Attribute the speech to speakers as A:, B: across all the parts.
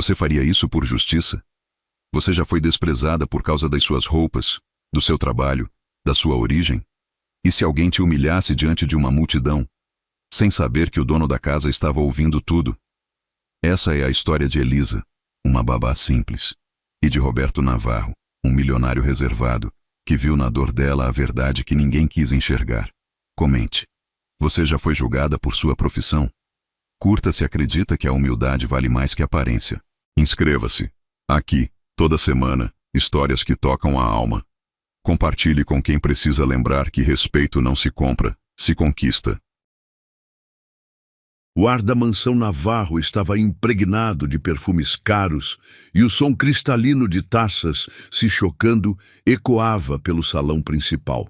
A: Você faria isso por justiça? Você já foi desprezada por causa das suas roupas, do seu trabalho, da sua origem? E se alguém te humilhasse diante de uma multidão, sem saber que o dono da casa estava ouvindo tudo? Essa é a história de Elisa, uma babá simples, e de Roberto Navarro, um milionário reservado, que viu na dor dela a verdade que ninguém quis enxergar. Comente. Você já foi julgada por sua profissão? Curta se acredita que a humildade vale mais que a aparência. Inscreva-se. Aqui, toda semana, histórias que tocam a alma. Compartilhe com quem precisa lembrar que respeito não se compra, se conquista.
B: O ar da mansão Navarro estava impregnado de perfumes caros e o som cristalino de taças se chocando ecoava pelo salão principal.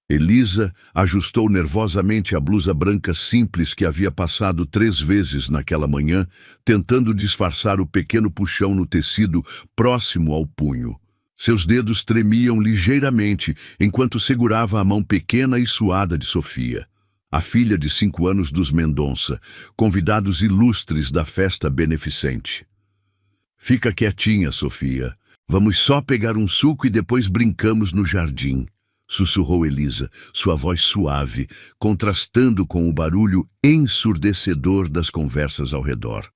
B: Elisa ajustou nervosamente a blusa branca simples que havia passado 3 vezes naquela manhã, tentando disfarçar o pequeno puxão no tecido próximo ao punho. Seus dedos tremiam ligeiramente enquanto segurava a mão pequena e suada de Sofia, a filha de 5 anos dos Mendonça, convidados ilustres da festa beneficente. Fica quietinha, Sofia. Vamos só pegar um suco e depois brincamos no jardim, sussurrou Elisa, sua voz suave, contrastando com o barulho ensurdecedor das conversas ao redor.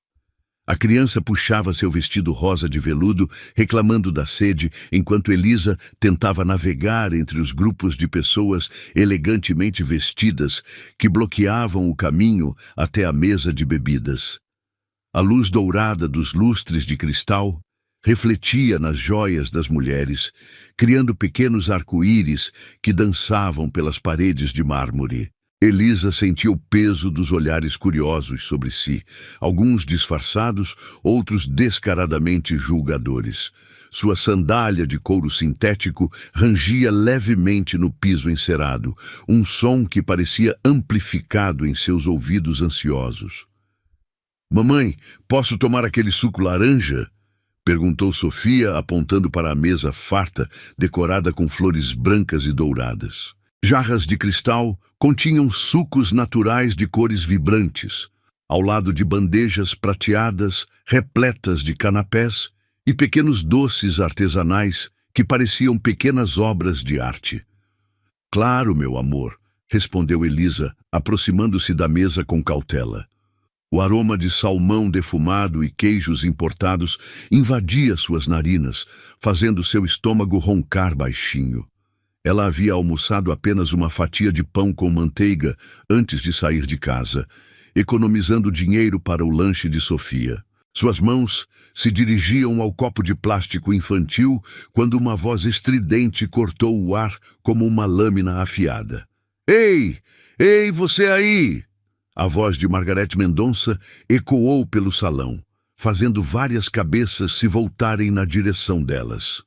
B: A criança puxava seu vestido rosa de veludo, reclamando da sede, enquanto Elisa tentava navegar entre os grupos de pessoas elegantemente vestidas que bloqueavam o caminho até a mesa de bebidas. A luz dourada dos lustres de cristal refletia nas joias das mulheres, criando pequenos arco-íris que dançavam pelas paredes de mármore. Elisa sentia o peso dos olhares curiosos sobre si, alguns disfarçados, outros descaradamente julgadores. Sua sandália de couro sintético rangia levemente no piso encerado, um som que parecia amplificado em seus ouvidos ansiosos. "Mamãe, posso tomar aquele suco laranja?" perguntou Sofia, apontando para a mesa farta, decorada com flores brancas e douradas. Jarras de cristal continham sucos naturais de cores vibrantes, ao lado de bandejas prateadas repletas de canapés e pequenos doces artesanais que pareciam pequenas obras de arte. "Claro, meu amor", respondeu Elisa, aproximando-se da mesa com cautela. O aroma de salmão defumado e queijos importados invadia suas narinas, fazendo seu estômago roncar baixinho. Ela havia almoçado apenas uma fatia de pão com manteiga antes de sair de casa, economizando dinheiro para o lanche de Sofia. Suas mãos se dirigiam ao copo de plástico infantil quando uma voz estridente cortou o ar como uma lâmina afiada. "Ei! Ei, você aí!" A voz de Margarete Mendonça ecoou pelo salão, fazendo várias cabeças se voltarem na direção delas.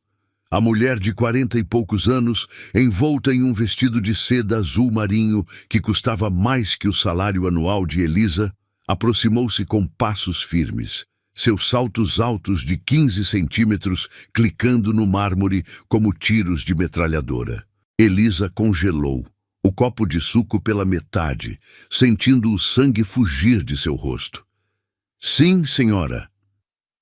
B: A mulher de 40 e poucos anos, envolta em um vestido de seda azul marinho que custava mais que o salário anual de Elisa, aproximou-se com passos firmes, seus saltos altos de 15 centímetros clicando no mármore como tiros de metralhadora. Elisa congelou, o copo de suco pela metade, sentindo o sangue fugir de seu rosto. "Sim, senhora."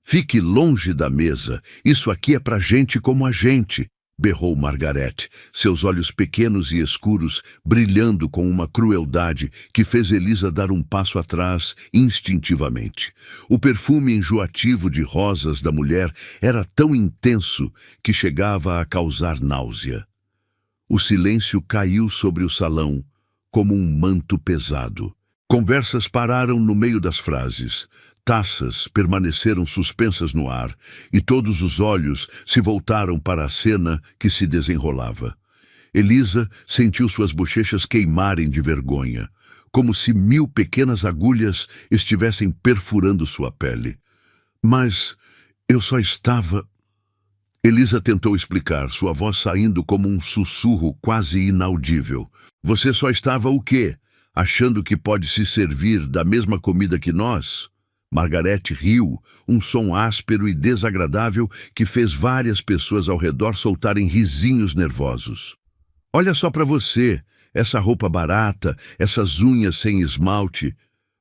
B: "Fique longe da mesa, isso aqui é pra gente como a gente", berrou Margarete, seus olhos pequenos e escuros brilhando com uma crueldade que fez Elisa dar um passo atrás instintivamente. O perfume enjoativo de rosas da mulher era tão intenso que chegava a causar náusea. O silêncio caiu sobre o salão como um manto pesado. Conversas pararam no meio das frases. Taças permaneceram suspensas no ar e todos os olhos se voltaram para a cena que se desenrolava. Elisa sentiu suas bochechas queimarem de vergonha, como se 1000 pequenas agulhas estivessem perfurando sua pele. "Mas eu só estava..." Elisa tentou explicar, sua voz saindo como um sussurro quase inaudível. "Você só estava o quê? Achando que pode se servir da mesma comida que nós?" Margarete riu, um som áspero e desagradável que fez várias pessoas ao redor soltarem risinhos nervosos. "Olha só para você, essa roupa barata, essas unhas sem esmalte.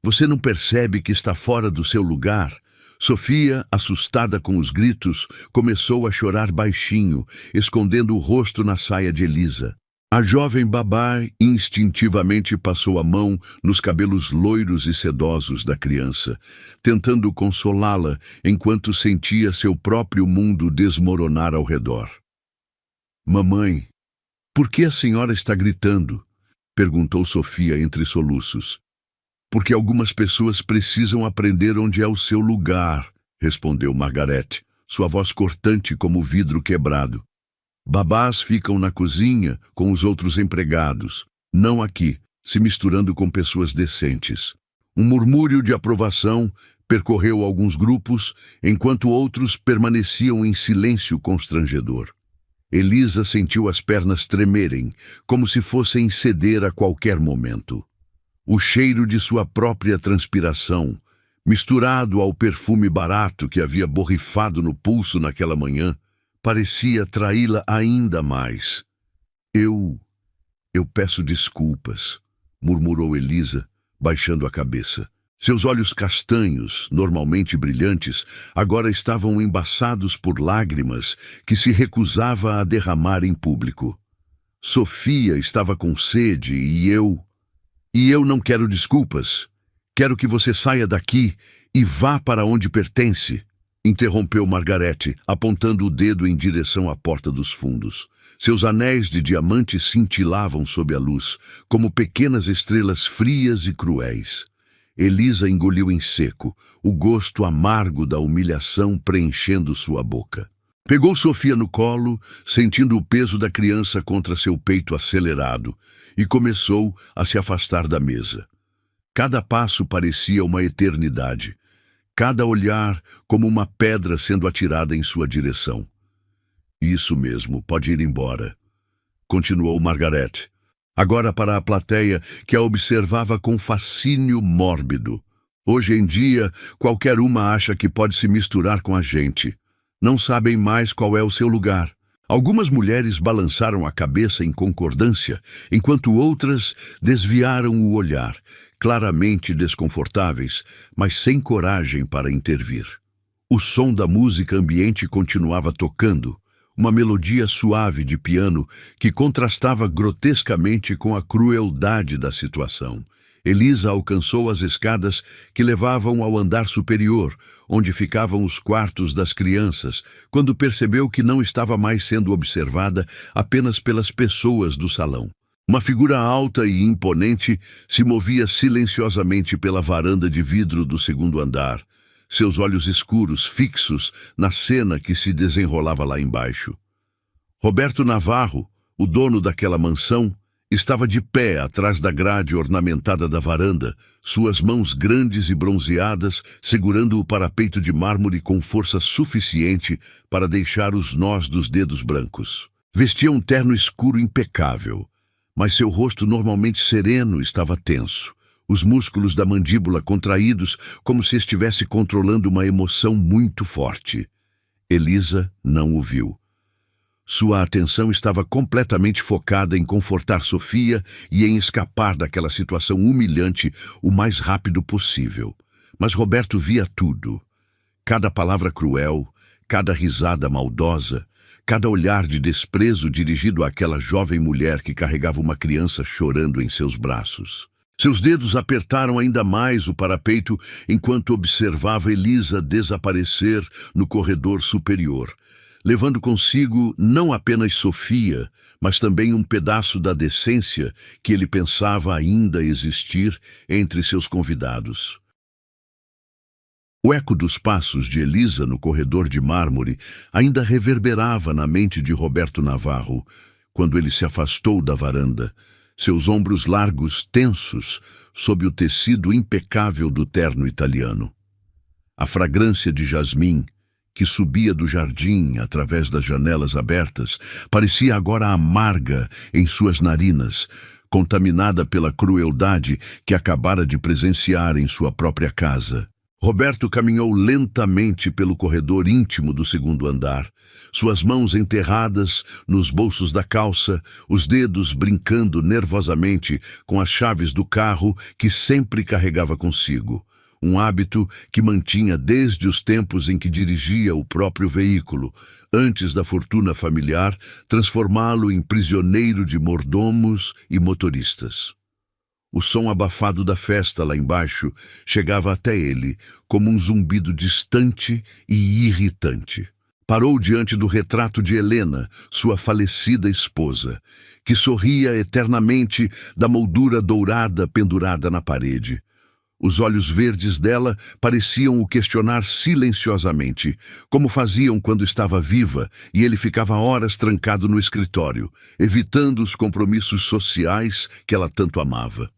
B: Você não percebe que está fora do seu lugar? Sofia, assustada com os gritos, começou a chorar baixinho, escondendo o rosto na saia de Elisa. A jovem babá instintivamente passou a mão nos cabelos loiros e sedosos da criança, tentando consolá-la enquanto sentia seu próprio mundo desmoronar ao redor. "Mamãe, por que a senhora está gritando?" perguntou Sofia entre soluços. "Porque algumas pessoas precisam aprender onde é o seu lugar", respondeu Margarete, sua voz cortante como vidro quebrado. "Babás ficam na cozinha com os outros empregados, não aqui, se misturando com pessoas decentes." Um murmúrio de aprovação percorreu alguns grupos, enquanto outros permaneciam em silêncio constrangedor. Elisa sentiu as pernas tremerem, como se fossem ceder a qualquer momento. O cheiro de sua própria transpiração, misturado ao perfume barato que havia borrifado no pulso naquela manhã, parecia traí-la ainda mais. Eu peço desculpas", murmurou Elisa, baixando a cabeça. Seus olhos castanhos, normalmente brilhantes, agora estavam embaçados por lágrimas que se recusava a derramar em público. "Sofia estava com sede e eu não quero desculpas. Quero que você saia daqui e vá para onde pertence", interrompeu Margarete, apontando o dedo em direção à porta dos fundos. Seus anéis de diamante cintilavam sob a luz, como pequenas estrelas frias e cruéis. Elisa engoliu em seco, o gosto amargo da humilhação preenchendo sua boca. Pegou Sofia no colo, sentindo o peso da criança contra seu peito acelerado, e começou a se afastar da mesa. Cada passo parecia uma eternidade. Cada olhar como uma pedra sendo atirada em sua direção. "Isso mesmo, pode ir embora", continuou Margarete, agora para a plateia que a observava com fascínio mórbido. "Hoje em dia, qualquer uma acha que pode se misturar com a gente. Não sabem mais qual é o seu lugar." Algumas mulheres balançaram a cabeça em concordância, enquanto outras desviaram o olhar, claramente desconfortáveis, mas sem coragem para intervir. O som da música ambiente continuava tocando, uma melodia suave de piano que contrastava grotescamente com a crueldade da situação. Elisa alcançou as escadas que levavam ao andar superior, onde ficavam os quartos das crianças, quando percebeu que não estava mais sendo observada apenas pelas pessoas do salão. Uma figura alta e imponente se movia silenciosamente pela varanda de vidro do segundo andar, seus olhos escuros fixos na cena que se desenrolava lá embaixo. Roberto Navarro, o dono daquela mansão, estava de pé atrás da grade ornamentada da varanda, suas mãos grandes e bronzeadas segurando o parapeito de mármore com força suficiente para deixar os nós dos dedos brancos. Vestia um terno escuro impecável, mas seu rosto normalmente sereno estava tenso, os músculos da mandíbula contraídos como se estivesse controlando uma emoção muito forte. Elisa não o viu. Sua atenção estava completamente focada em confortar Sofia e em escapar daquela situação humilhante o mais rápido possível. Mas Roberto via tudo. Cada palavra cruel, cada risada maldosa, cada olhar de desprezo dirigido àquela jovem mulher que carregava uma criança chorando em seus braços. Seus dedos apertaram ainda mais o parapeito enquanto observava Elisa desaparecer no corredor superior, levando consigo não apenas Sofia, mas também um pedaço da decência que ele pensava ainda existir entre seus convidados. O eco dos passos de Elisa no corredor de mármore ainda reverberava na mente de Roberto Navarro, quando ele se afastou da varanda, seus ombros largos tensos sob o tecido impecável do terno italiano. A fragrância de jasmim, que subia do jardim através das janelas abertas, parecia agora amarga em suas narinas, contaminada pela crueldade que acabara de presenciar em sua própria casa. Roberto caminhou lentamente pelo corredor íntimo do segundo andar, suas mãos enterradas nos bolsos da calça, os dedos brincando nervosamente com as chaves do carro que sempre carregava consigo. um hábito que mantinha desde os tempos em que dirigia o próprio veículo, antes da fortuna familiar transformá-lo em prisioneiro de mordomos e motoristas. O som abafado da festa lá embaixo chegava até ele como um zumbido distante e irritante. Parou diante do retrato de Helena, sua falecida esposa, que sorria eternamente da moldura dourada pendurada na parede. Os olhos verdes dela pareciam o questionar silenciosamente, como faziam quando estava viva e ele ficava horas trancado no escritório, evitando os compromissos sociais que ela tanto amava.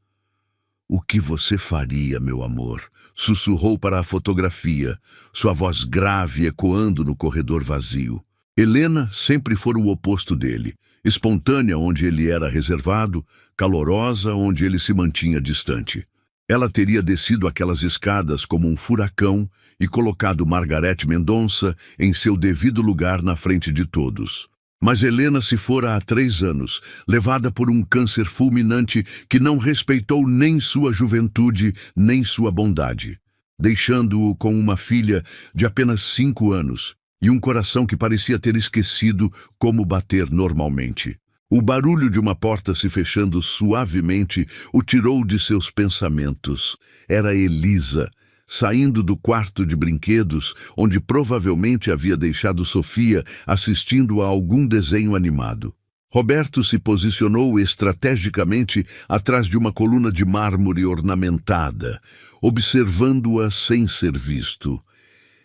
B: "O que você faria, meu amor?", sussurrou para a fotografia, sua voz grave ecoando no corredor vazio. Helena sempre fora o oposto dele, espontânea onde ele era reservado, calorosa onde ele se mantinha distante. Ela teria descido aquelas escadas como um furacão e colocado Margareth Mendonça em seu devido lugar na frente de todos. Mas Helena se fora há 3 anos, levada por um câncer fulminante que não respeitou nem sua juventude, nem sua bondade, deixando-o com uma filha de apenas 5 anos e um coração que parecia ter esquecido como bater normalmente. O barulho de uma porta se fechando suavemente o tirou de seus pensamentos. Era Elisa, saindo do quarto de brinquedos, onde provavelmente havia deixado Sofia assistindo a algum desenho animado. Roberto se posicionou estrategicamente atrás de uma coluna de mármore ornamentada, observando-a sem ser visto.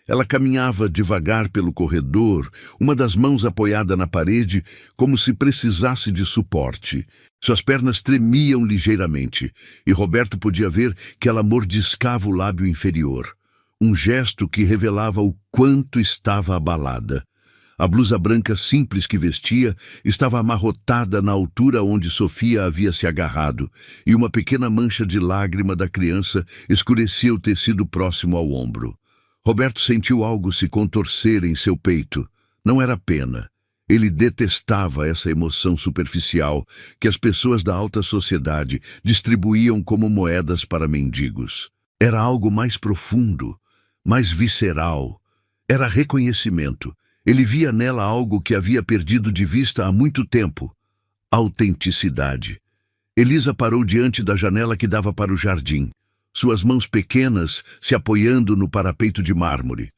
B: Ela caminhava devagar pelo corredor, uma das mãos apoiada na parede, como se precisasse de suporte. Suas pernas tremiam ligeiramente, e Roberto podia ver que ela mordiscava o lábio inferior, um gesto que revelava o quanto estava abalada. A blusa branca simples que vestia estava amarrotada na altura onde Sofia havia se agarrado, e uma pequena mancha de lágrima da criança escurecia o tecido próximo ao ombro. Roberto sentiu algo se contorcer em seu peito. Não era pena. Ele detestava essa emoção superficial que as pessoas da alta sociedade distribuíam como moedas para mendigos. Era algo mais profundo, mais visceral. Era reconhecimento. Ele via nela algo que havia perdido de vista há muito tempo. Autenticidade. Elisa parou diante da janela que dava para o jardim, suas mãos pequenas se apoiando no parapeito de mármore.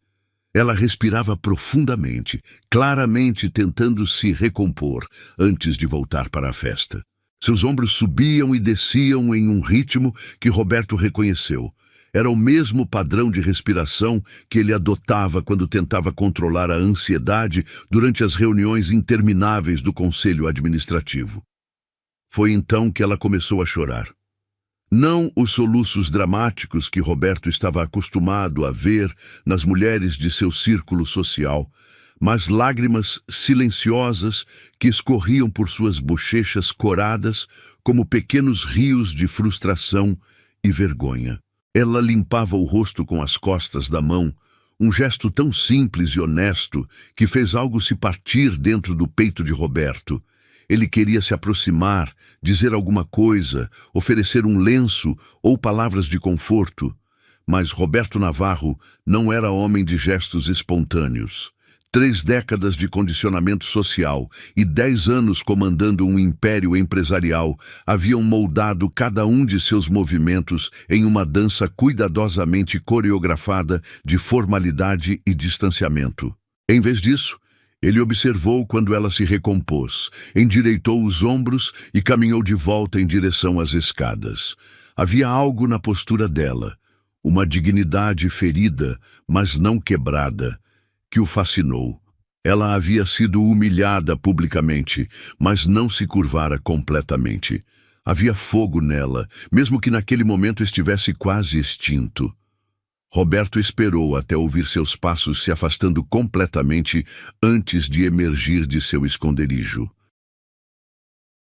B: Ela respirava profundamente, claramente tentando se recompor antes de voltar para a festa. Seus ombros subiam e desciam em um ritmo que Roberto reconheceu. Era o mesmo padrão de respiração que ele adotava quando tentava controlar a ansiedade durante as reuniões intermináveis do conselho administrativo. Foi então que ela começou a chorar. Não os soluços dramáticos que Roberto estava acostumado a ver nas mulheres de seu círculo social, mas lágrimas silenciosas que escorriam por suas bochechas coradas como pequenos rios de frustração e vergonha. Ela limpava o rosto com as costas da mão, um gesto tão simples e honesto que fez algo se partir dentro do peito de Roberto. Ele queria se aproximar, dizer alguma coisa, oferecer um lenço ou palavras de conforto, mas Roberto Navarro não era homem de gestos espontâneos. 3 décadas de condicionamento social e 10 anos comandando um império empresarial haviam moldado cada um de seus movimentos em uma dança cuidadosamente coreografada de formalidade e distanciamento. Em vez disso, ele observou quando ela se recompôs, endireitou os ombros e caminhou de volta em direção às escadas. Havia algo na postura dela, uma dignidade ferida, mas não quebrada, que o fascinou. Ela havia sido humilhada publicamente, mas não se curvara completamente. Havia fogo nela, mesmo que naquele momento estivesse quase extinto. Roberto esperou até ouvir seus passos se afastando completamente antes de emergir de seu esconderijo.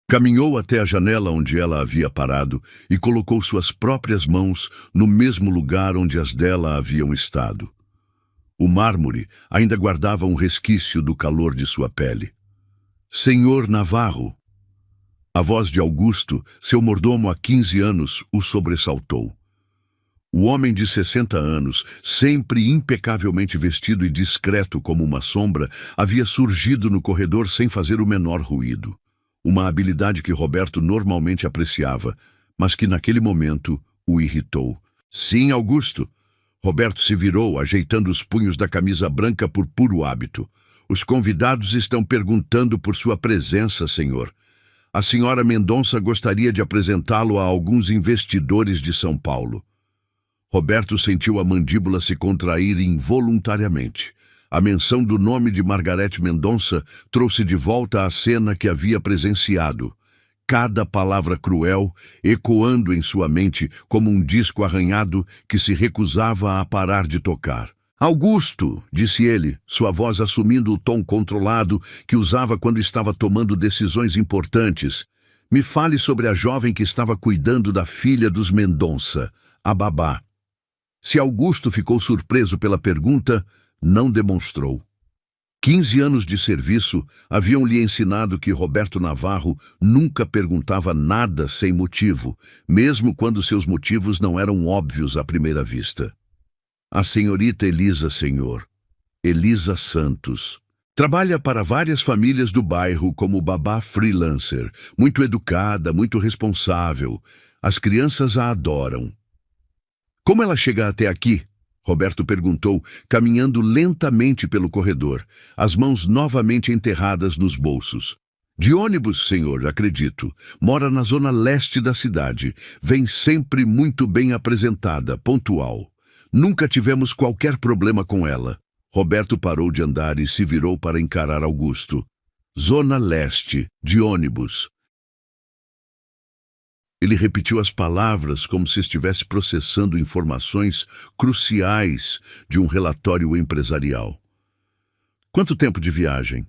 B: Caminhou até a janela onde ela havia parado e colocou suas próprias mãos no mesmo lugar onde as dela haviam estado. O mármore ainda guardava um resquício do calor de sua pele. "Senhor Navarro!" A voz de Augusto, seu mordomo há 15 anos, o sobressaltou. O homem de 60 anos, sempre impecavelmente vestido e discreto como uma sombra, havia surgido no corredor sem fazer o menor ruído. Uma habilidade que Roberto normalmente apreciava, mas que naquele momento o irritou. Sim, Augusto. Roberto se virou, ajeitando os punhos da camisa branca por puro hábito. Os convidados estão perguntando por sua presença, senhor. A senhora Mendonça gostaria de apresentá-lo a alguns investidores de São Paulo. Roberto sentiu a mandíbula se contrair involuntariamente. A menção do nome de Margarete Mendonça trouxe de volta a cena que havia presenciado. Cada palavra cruel ecoando em sua mente como um disco arranhado que se recusava a parar de tocar. Augusto, disse ele, sua voz assumindo o tom controlado que usava quando estava tomando decisões importantes. Me fale sobre a jovem que estava cuidando da filha dos Mendonça, a babá. Se Augusto ficou surpreso pela pergunta, não demonstrou. 15 anos de serviço haviam-lhe ensinado que Roberto Navarro nunca perguntava nada sem motivo, mesmo quando seus motivos não eram óbvios à primeira vista. A senhorita Elisa, senhor. Elisa Santos. Trabalha para várias famílias do bairro como babá freelancer, muito educada, muito responsável. As crianças a adoram. Como ela chega até aqui? Roberto perguntou, caminhando lentamente pelo corredor, as mãos novamente enterradas nos bolsos. De ônibus, senhor, acredito. Mora na zona leste da cidade. Vem sempre muito bem apresentada, pontual. Nunca tivemos qualquer problema com ela. Roberto parou de andar e se virou para encarar Augusto. Zona leste, de ônibus. Ele repetiu as palavras como se estivesse processando informações cruciais de um relatório empresarial. Quanto tempo de viagem?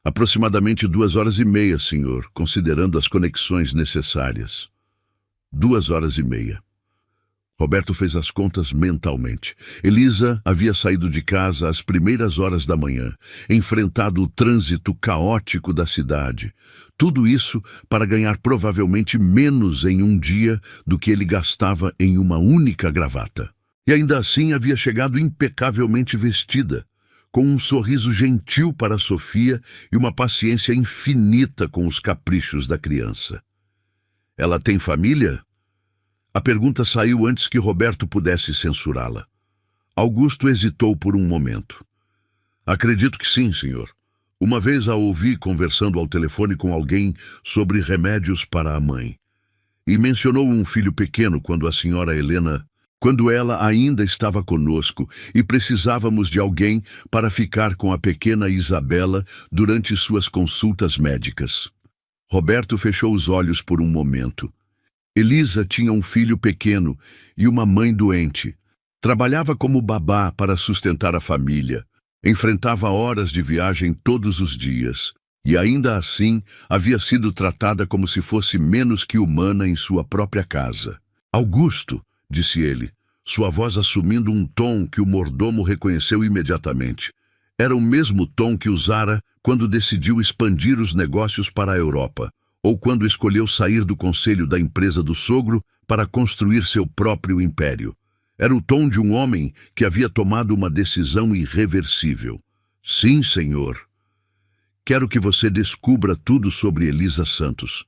B: Aproximadamente 2h30, senhor, considerando as conexões necessárias. 2h30. Roberto fez as contas mentalmente. Elisa havia saído de casa às primeiras horas da manhã, enfrentado o trânsito caótico da cidade. Tudo isso para ganhar provavelmente menos em um dia do que ele gastava em uma única gravata. E ainda assim havia chegado impecavelmente vestida, com um sorriso gentil para Sofia e uma paciência infinita com os caprichos da criança. Ela tem família? A pergunta saiu antes que Roberto pudesse censurá-la. Augusto hesitou por um momento. Acredito que sim, senhor. Uma vez a ouvi conversando ao telefone com alguém sobre remédios para a mãe. E mencionou um filho pequeno quando a senhora Helena, quando ela ainda estava conosco e precisávamos de alguém para ficar com a pequena Isabela durante suas consultas médicas. Roberto fechou os olhos por um momento. Elisa tinha um filho pequeno e uma mãe doente. Trabalhava como babá para sustentar a família. Enfrentava horas de viagem todos os dias. E ainda assim, havia sido tratada como se fosse menos que humana em sua própria casa. Augusto, disse ele, sua voz assumindo um tom que o mordomo reconheceu imediatamente. Era o mesmo tom que usara quando decidiu expandir os negócios para a Europa, ou quando escolheu sair do conselho da empresa do sogro para construir seu próprio império. Era o tom de um homem que havia tomado uma decisão irreversível. Sim, senhor. Quero que você descubra tudo sobre Elisa Santos.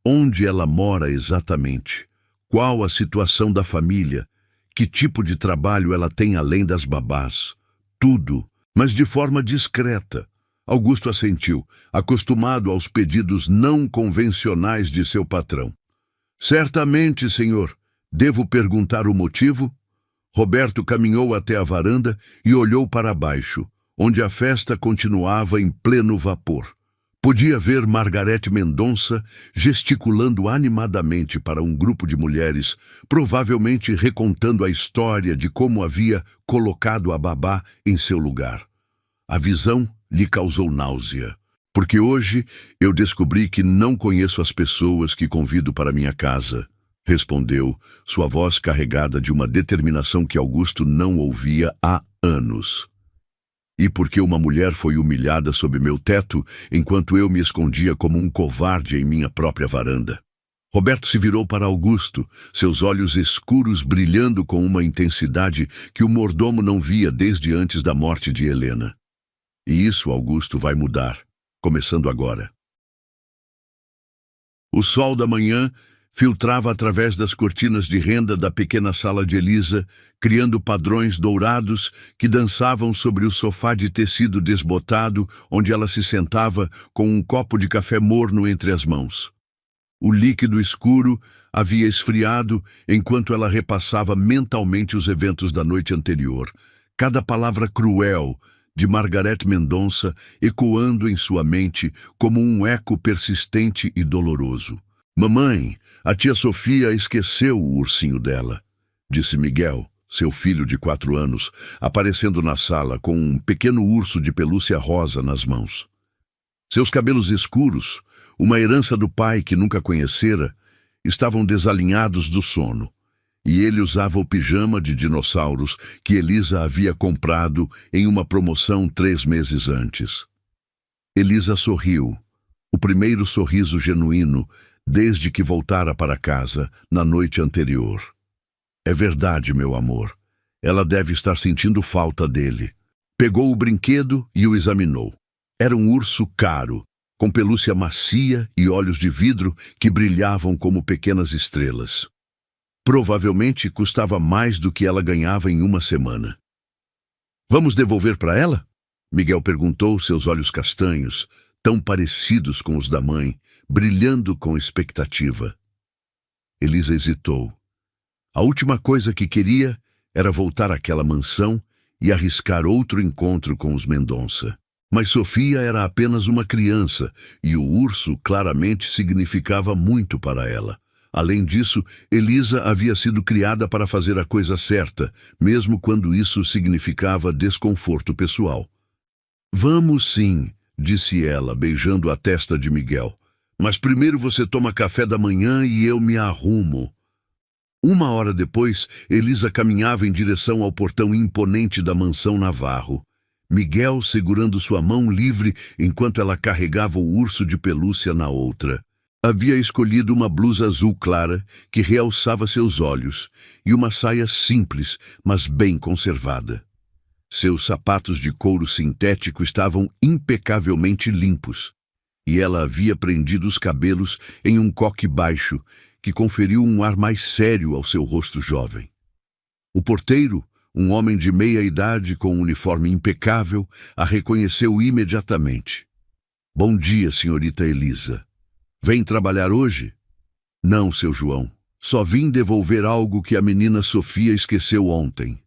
B: Onde ela mora exatamente? Qual a situação da família? Que tipo de trabalho ela tem além das babás? Tudo, mas de forma discreta. Augusto assentiu, acostumado aos pedidos não convencionais de seu patrão. Certamente, senhor. Devo perguntar o motivo? Roberto caminhou até a varanda e olhou para baixo, onde a festa continuava em pleno vapor. Podia ver Margarete Mendonça gesticulando animadamente para um grupo de mulheres, provavelmente recontando a história de como havia colocado a babá em seu lugar. A visão lhe causou náusea, porque hoje eu descobri que não conheço as pessoas que convido para minha casa, respondeu, sua voz carregada de uma determinação que Augusto não ouvia há anos. E porque uma mulher foi humilhada sob meu teto, enquanto eu me escondia como um covarde em minha própria varanda. Roberto se virou para Augusto, seus olhos escuros brilhando com uma intensidade que o mordomo não via desde antes da morte de Helena. E isso, Augusto, vai mudar, começando agora. O sol da manhã filtrava através das cortinas de renda da pequena sala de Elisa, criando padrões dourados que dançavam sobre o sofá de tecido desbotado, onde ela se sentava com um copo de café morno entre as mãos. O líquido escuro havia esfriado enquanto ela repassava mentalmente os eventos da noite anterior, cada palavra cruel de Margareth Mendonça ecoando em sua mente como um eco persistente e doloroso. «Mamãe, a tia Sofia esqueceu o ursinho dela», disse Miguel, seu filho de 4 anos, aparecendo na sala com um pequeno urso de pelúcia rosa nas mãos. Seus cabelos escuros, uma herança do pai que nunca conhecera, estavam desalinhados do sono, e ele usava o pijama de dinossauros que Elisa havia comprado em uma promoção 3 meses antes. Elisa sorriu, o primeiro sorriso genuíno desde que voltara para casa na noite anterior. «É verdade, meu amor. Ela deve estar sentindo falta dele». Pegou o brinquedo e o examinou. Era um urso caro, com pelúcia macia e olhos de vidro que brilhavam como pequenas estrelas. Provavelmente custava mais do que ela ganhava em uma semana. «Vamos devolver para ela?» Miguel perguntou, seus olhos castanhos, tão parecidos com os da mãe, brilhando com expectativa. Elisa hesitou. A última coisa que queria era voltar àquela mansão e arriscar outro encontro com os Mendonça. Mas Sofia era apenas uma criança e o urso claramente significava muito para ela. Além disso, Elisa havia sido criada para fazer a coisa certa, mesmo quando isso significava desconforto pessoal. «Vamos sim», disse ela, beijando a testa de Miguel. «Mas primeiro você toma café da manhã e eu me arrumo». 1 hora depois, Elisa caminhava em direção ao portão imponente da mansão Navarro. Miguel segurando sua mão livre enquanto ela carregava o urso de pelúcia na outra. Havia escolhido uma blusa azul clara que realçava seus olhos e uma saia simples, mas bem conservada. Seus sapatos de couro sintético estavam impecavelmente limpos, e ela havia prendido os cabelos em um coque baixo que conferiu um ar mais sério ao seu rosto jovem. O porteiro, um homem de meia idade com um uniforme impecável, a reconheceu imediatamente. «Bom dia, senhorita Elisa. Vem trabalhar hoje?» «Não, seu João. Só vim devolver algo que a menina Sofia esqueceu ontem».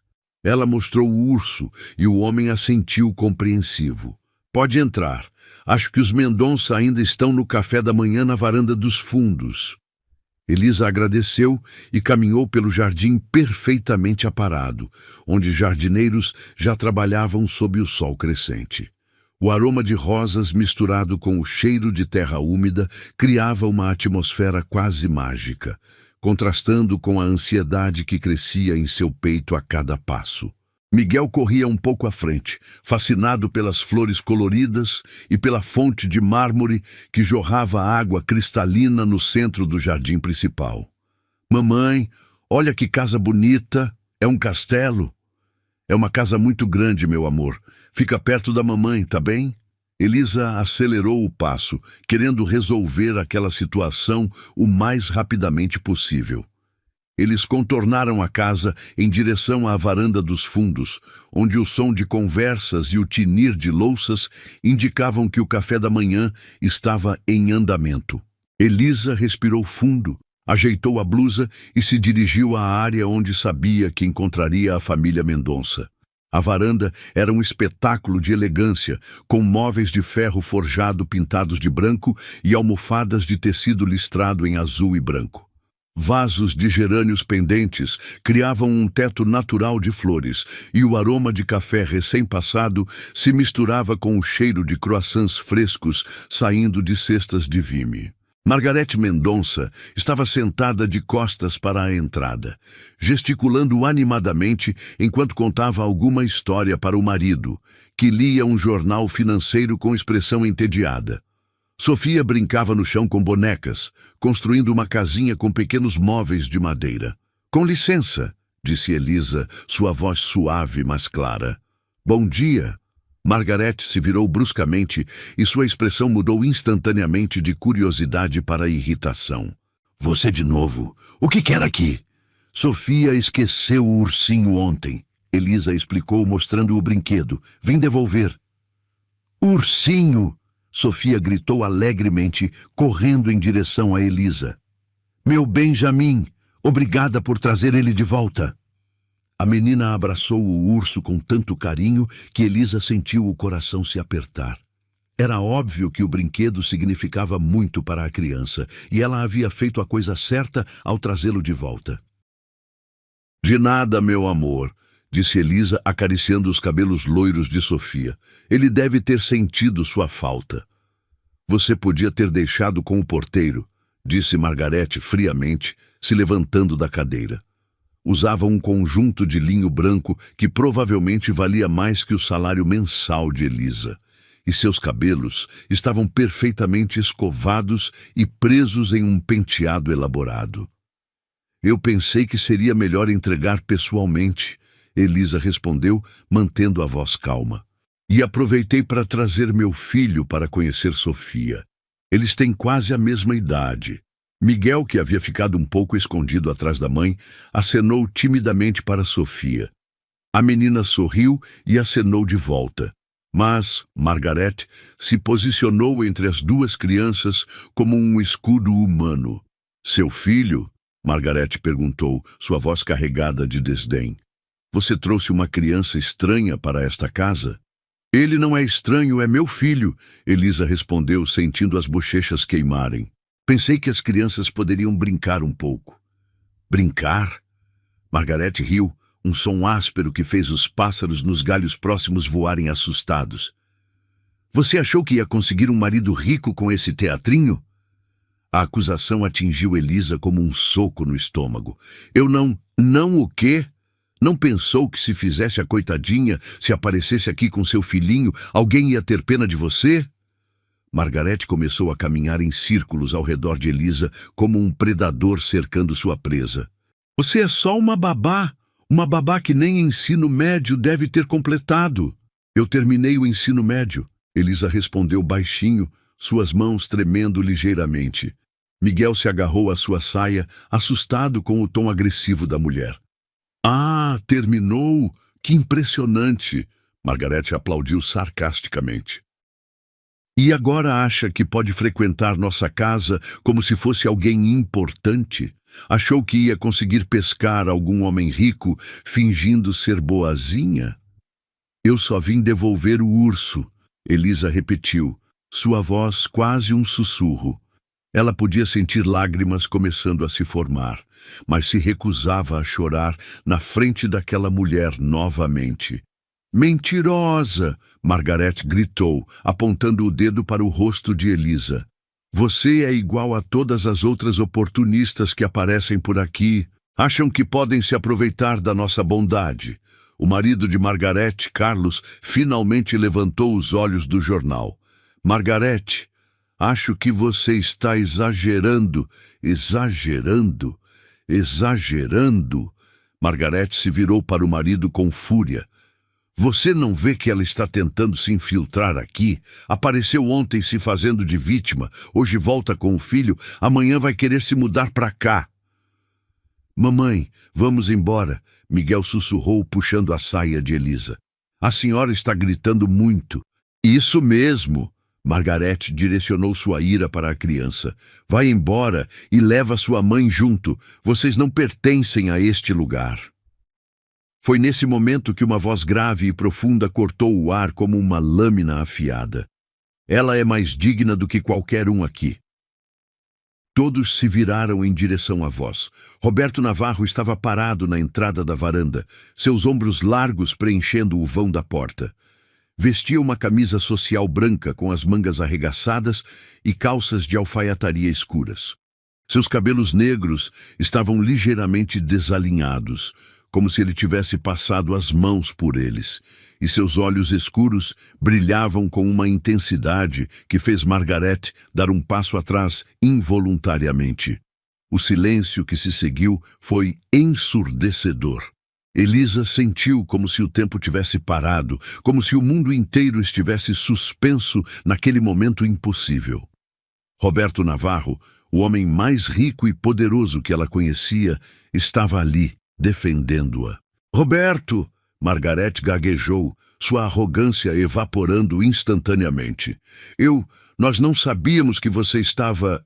B: Ela mostrou o urso e o homem assentiu compreensivo. «Pode entrar. Acho que os Mendonça ainda estão no café da manhã na varanda dos fundos». Elisa agradeceu e caminhou pelo jardim perfeitamente aparado, onde jardineiros já trabalhavam sob o sol crescente. O aroma de rosas misturado com o cheiro de terra úmida criava uma atmosfera quase mágica, contrastando com a ansiedade que crescia em seu peito a cada passo. Miguel corria um pouco à frente, fascinado pelas flores coloridas e pela fonte de mármore que jorrava água cristalina no centro do jardim principal. «Mamãe, olha que casa bonita! É um castelo?» «É uma casa muito grande, meu amor. Fica perto da mamãe, tá bem?» Elisa acelerou o passo, querendo resolver aquela situação o mais rapidamente possível. Eles contornaram a casa em direção à varanda dos fundos, onde o som de conversas e o tinir de louças indicavam que o café da manhã estava em andamento. Elisa respirou fundo, ajeitou a blusa e se dirigiu à área onde sabia que encontraria a família Mendonça. A varanda era um espetáculo de elegância, com móveis de ferro forjado pintados de branco e almofadas de tecido listrado em azul e branco. Vasos de gerânios pendentes criavam um teto natural de flores, e o aroma de café recém-passado se misturava com o cheiro de croissants frescos saindo de cestas de vime. Margareth Mendonça estava sentada de costas para a entrada, gesticulando animadamente enquanto contava alguma história para o marido, que lia um jornal financeiro com expressão entediada. Sofia brincava no chão com bonecas, construindo uma casinha com pequenos móveis de madeira. Com licença, disse Elisa, sua voz suave, mas clara. Bom dia. Margaret se virou bruscamente e sua expressão mudou instantaneamente de curiosidade para irritação. Você de novo? O que quer aqui? Sofia esqueceu o ursinho ontem. Elisa explicou, mostrando o brinquedo. Vim devolver. Ursinho! Sofia gritou alegremente, correndo em direção a Elisa. Meu Benjamin, obrigada por trazer ele de volta. A menina abraçou o urso com tanto carinho que Elisa sentiu o coração se apertar. Era óbvio que o brinquedo significava muito para a criança, e ela havia feito a coisa certa ao trazê-lo de volta. De nada, meu amor, disse Elisa, acariciando os cabelos loiros de Sofia. Ele deve ter sentido sua falta. Você podia ter deixado com o porteiro, disse Margaret friamente, se levantando da cadeira. Usava um conjunto de linho branco que provavelmente valia mais que o salário mensal de Elisa, e seus cabelos estavam perfeitamente escovados e presos em um penteado elaborado. Eu pensei que seria melhor entregar pessoalmente, Elisa respondeu, mantendo a voz calma. E aproveitei para trazer meu filho para conhecer Sofia. Eles têm quase a mesma idade. Miguel, que havia ficado um pouco escondido atrás da mãe, acenou timidamente para Sofia. A menina sorriu e acenou de volta. Mas Margaret se posicionou entre as duas crianças como um escudo humano. Seu filho? Margaret perguntou, sua voz carregada de desdém. Você trouxe uma criança estranha para esta casa? Ele não é estranho, é meu filho, Elisa respondeu, sentindo as bochechas queimarem. Pensei que as crianças poderiam brincar um pouco. Brincar? Margaret riu, um som áspero que fez os pássaros nos galhos próximos voarem assustados. Você achou que ia conseguir um marido rico com esse teatrinho? A acusação atingiu Elisa como um soco no estômago. Eu não... Não o quê? Não pensou que se fizesse a coitadinha, se aparecesse aqui com seu filhinho, alguém ia ter pena de você? Margaret começou a caminhar em círculos ao redor de Elisa, como um predador cercando sua presa. Você é só uma babá que nem ensino médio deve ter completado. Eu terminei o ensino médio, Elisa respondeu baixinho, suas mãos tremendo ligeiramente. Miguel se agarrou à sua saia, assustado com o tom agressivo da mulher. Ah, terminou! Que impressionante! Margaret aplaudiu sarcasticamente. E agora acha que pode frequentar nossa casa como se fosse alguém importante? Achou que ia conseguir pescar algum homem rico fingindo ser boazinha? Eu só vim devolver o urso, Elisa repetiu, sua voz quase um sussurro. Ela podia sentir lágrimas começando a se formar, mas se recusava a chorar na frente daquela mulher novamente. Mentirosa! Margaret gritou, apontando o dedo para o rosto de Elisa. Você é igual a todas as outras oportunistas que aparecem por aqui. Acham que podem se aproveitar da nossa bondade. O marido de Margaret, Carlos, finalmente levantou os olhos do jornal. Margaret, acho que você está exagerando. Margaret se virou para o marido com fúria. Você não vê que ela está tentando se infiltrar aqui? Apareceu ontem se fazendo de vítima, hoje volta com o filho, amanhã vai querer se mudar para cá. Mamãe, vamos embora, Miguel sussurrou, puxando a saia de Elisa. A senhora está gritando muito. Isso mesmo! Margaret direcionou sua ira para a criança. Vai embora e leva sua mãe junto. Vocês não pertencem a este lugar. Foi nesse momento que uma voz grave e profunda cortou o ar como uma lâmina afiada. Ela é mais digna do que qualquer um aqui. Todos se viraram em direção à voz. Roberto Navarro estava parado na entrada da varanda, seus ombros largos preenchendo o vão da porta. Vestia uma camisa social branca com as mangas arregaçadas e calças de alfaiataria escuras. Seus cabelos negros estavam ligeiramente desalinhados, como se ele tivesse passado as mãos por eles, e seus olhos escuros brilhavam com uma intensidade que fez Margaret dar um passo atrás involuntariamente. O silêncio que se seguiu foi ensurdecedor. Elisa sentiu como se o tempo tivesse parado, como se o mundo inteiro estivesse suspenso naquele momento impossível. Roberto Navarro, o homem mais rico e poderoso que ela conhecia, estava ali, defendendo-a. "Roberto!" Margaret gaguejou, sua arrogância evaporando instantaneamente. Nós não sabíamos que você estava...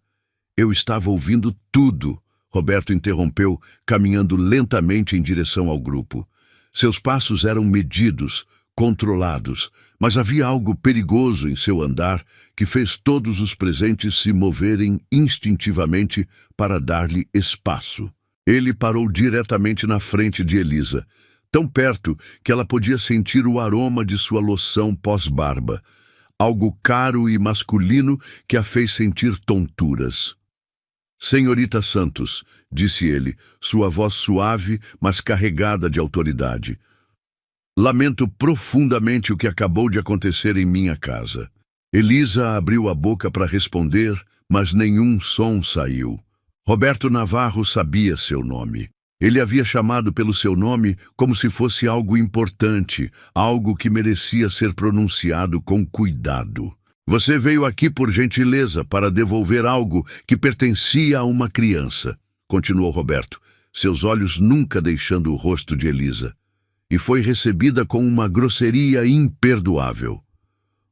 B: Eu estava ouvindo tudo." Roberto interrompeu, caminhando lentamente em direção ao grupo. Seus passos eram medidos, controlados, mas havia algo perigoso em seu andar que fez todos os presentes se moverem instintivamente para dar-lhe espaço. Ele parou diretamente na frente de Elisa, tão perto que ela podia sentir o aroma de sua loção pós-barba, algo caro e masculino que a fez sentir tonturas. "Senhorita Santos", disse ele, sua voz suave, mas carregada de autoridade. "Lamento profundamente o que acabou de acontecer em minha casa." Elisa abriu a boca para responder, mas nenhum som saiu. Roberto Navarro sabia seu nome. Ele havia chamado pelo seu nome como se fosse algo importante, algo que merecia ser pronunciado com cuidado. "Você veio aqui por gentileza para devolver algo que pertencia a uma criança", continuou Roberto, seus olhos nunca deixando o rosto de Elisa. "E foi recebida com uma grosseria imperdoável."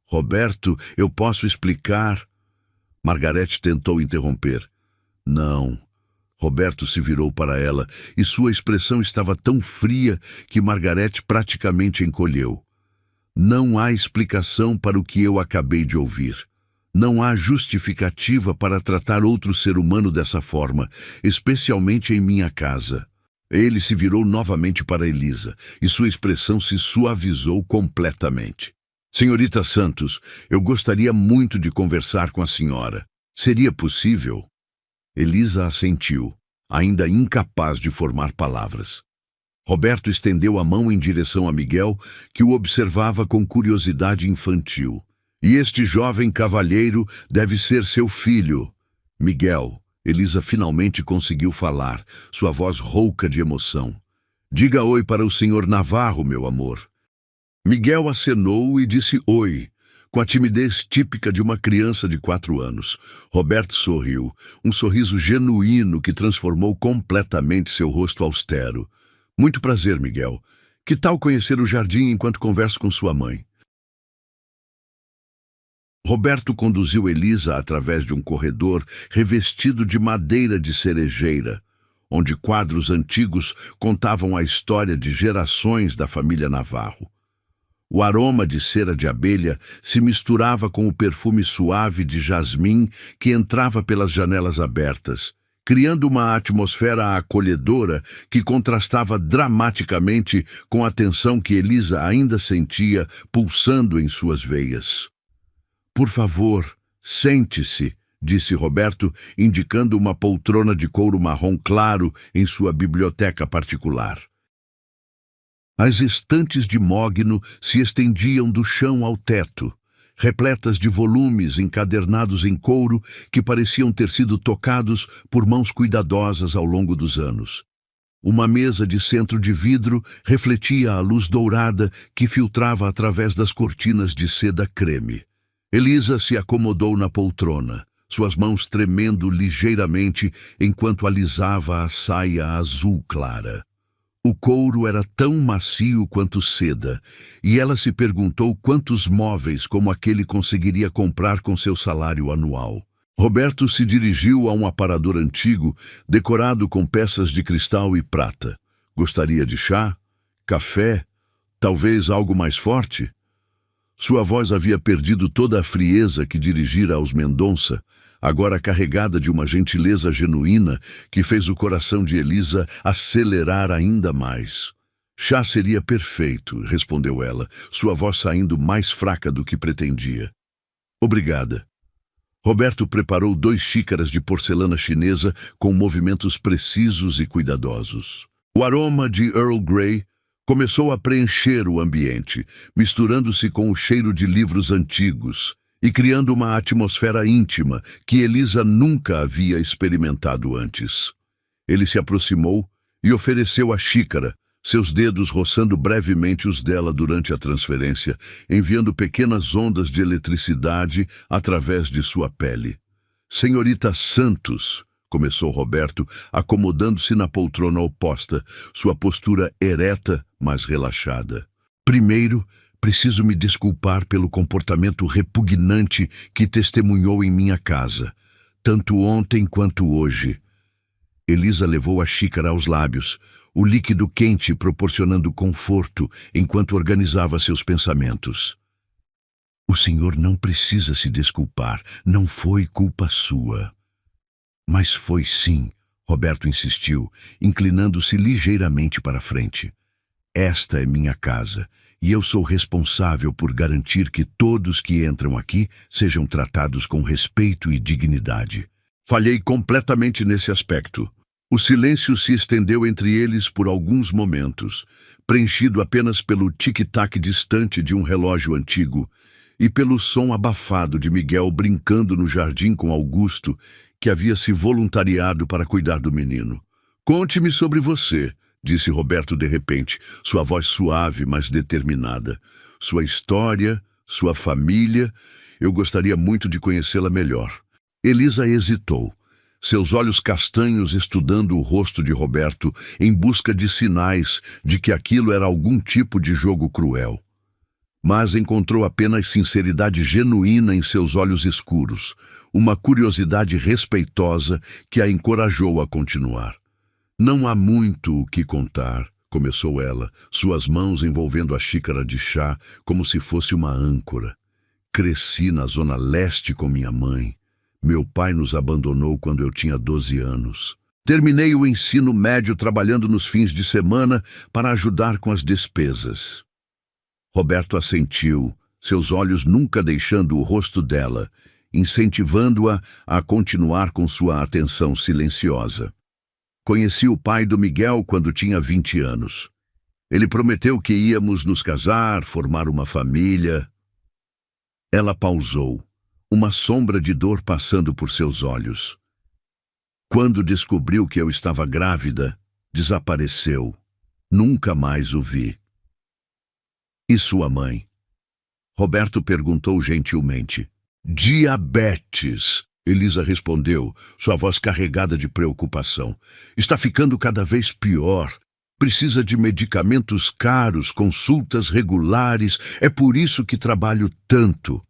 B: "Roberto, eu posso explicar?" Margaret tentou interromper. "Não." Roberto se virou para ela e sua expressão estava tão fria que Margaret praticamente encolheu. "Não há explicação para o que eu acabei de ouvir. Não há justificativa para tratar outro ser humano dessa forma, especialmente em minha casa." Ele se virou novamente para Elisa e sua expressão se suavizou completamente. "Senhorita Santos, eu gostaria muito de conversar com a senhora. Seria possível?" Elisa assentiu, ainda incapaz de formar palavras. Roberto estendeu a mão em direção a Miguel, que o observava com curiosidade infantil. "E este jovem cavalheiro deve ser seu filho." "Miguel." Elisa finalmente conseguiu falar, sua voz rouca de emoção. "Diga oi para o senhor Navarro, meu amor." Miguel acenou e disse oi, com a timidez típica de uma criança de 4 anos. Roberto sorriu, um sorriso genuíno que transformou completamente seu rosto austero. "Muito prazer, Miguel. Que tal conhecer o jardim enquanto converso com sua mãe?" Roberto conduziu Elisa através de um corredor revestido de madeira de cerejeira, onde quadros antigos contavam a história de gerações da família Navarro. O aroma de cera de abelha se misturava com o perfume suave de jasmim que entrava pelas janelas abertas, criando uma atmosfera acolhedora que contrastava dramaticamente com a tensão que Elisa ainda sentia pulsando em suas veias. "Por favor, sente-se", disse Roberto, indicando uma poltrona de couro marrom claro em sua biblioteca particular. As estantes de mogno se estendiam do chão ao teto, repletas de volumes encadernados em couro que pareciam ter sido tocados por mãos cuidadosas ao longo dos anos. Uma mesa de centro de vidro refletia a luz dourada que filtrava através das cortinas de seda creme. Elisa se acomodou na poltrona, suas mãos tremendo ligeiramente enquanto alisava a saia azul clara. O couro era tão macio quanto seda, e ela se perguntou quantos móveis como aquele conseguiria comprar com seu salário anual. Roberto se dirigiu a um aparador antigo, decorado com peças de cristal e prata. Gostaria de chá? Café? Talvez algo mais forte? Sua voz havia perdido toda a frieza que dirigira aos Mendonça, agora carregada de uma gentileza genuína que fez o coração de Elisa acelerar ainda mais. "Chá seria perfeito", respondeu ela, sua voz saindo mais fraca do que pretendia. "Obrigada." Roberto preparou 2 xícaras de porcelana chinesa com movimentos precisos e cuidadosos. O aroma de Earl Grey começou a preencher o ambiente, misturando-se com o cheiro de livros antigos e criando uma atmosfera íntima que Elisa nunca havia experimentado antes. Ele se aproximou e ofereceu a xícara, seus dedos roçando brevemente os dela durante a transferência, enviando pequenas ondas de eletricidade através de sua pele. Senhorita Santos, começou Roberto, acomodando-se na poltrona oposta, sua postura ereta, mas relaxada. Primeiro, preciso me desculpar pelo comportamento repugnante que testemunhou em minha casa, tanto ontem quanto hoje. Elisa levou a xícara aos lábios, o líquido quente proporcionando conforto enquanto organizava seus pensamentos. O senhor não precisa se desculpar, não foi culpa sua. Mas foi sim, Roberto insistiu, inclinando-se ligeiramente para a frente. Esta é minha casa, e eu sou responsável por garantir que todos que entram aqui sejam tratados com respeito e dignidade. Falhei completamente nesse aspecto. O silêncio se estendeu entre eles por alguns momentos, preenchido apenas pelo tic-tac distante de um relógio antigo e pelo som abafado de Miguel brincando no jardim com Augusto, que havia se voluntariado para cuidar do menino. Conte-me sobre você, disse Roberto de repente, sua voz suave, mas determinada. Sua história, sua família, eu gostaria muito de conhecê-la melhor. Elisa hesitou, seus olhos castanhos estudando o rosto de Roberto em busca de sinais de que aquilo era algum tipo de jogo cruel. Mas encontrou apenas sinceridade genuína em seus olhos escuros, uma curiosidade respeitosa que a encorajou a continuar. Não há muito o que contar, começou ela, suas mãos envolvendo a xícara de chá como se fosse uma âncora. Cresci na zona leste com minha mãe. Meu pai nos abandonou quando eu tinha 12 anos. Terminei o ensino médio trabalhando nos fins de semana para ajudar com as despesas. Roberto assentiu, seus olhos nunca deixando o rosto dela, incentivando-a a continuar com sua atenção silenciosa. Conheci o pai do Miguel quando tinha 20 anos. Ele prometeu que íamos nos casar, formar uma família. Ela pausou, uma sombra de dor passando por seus olhos. Quando descobriu que eu estava grávida, desapareceu. Nunca mais o vi. E sua mãe? Roberto perguntou gentilmente. Diabetes, Elisa respondeu, sua voz carregada de preocupação. Está ficando cada vez pior. Precisa de medicamentos caros, consultas regulares. É por isso que trabalho tanto.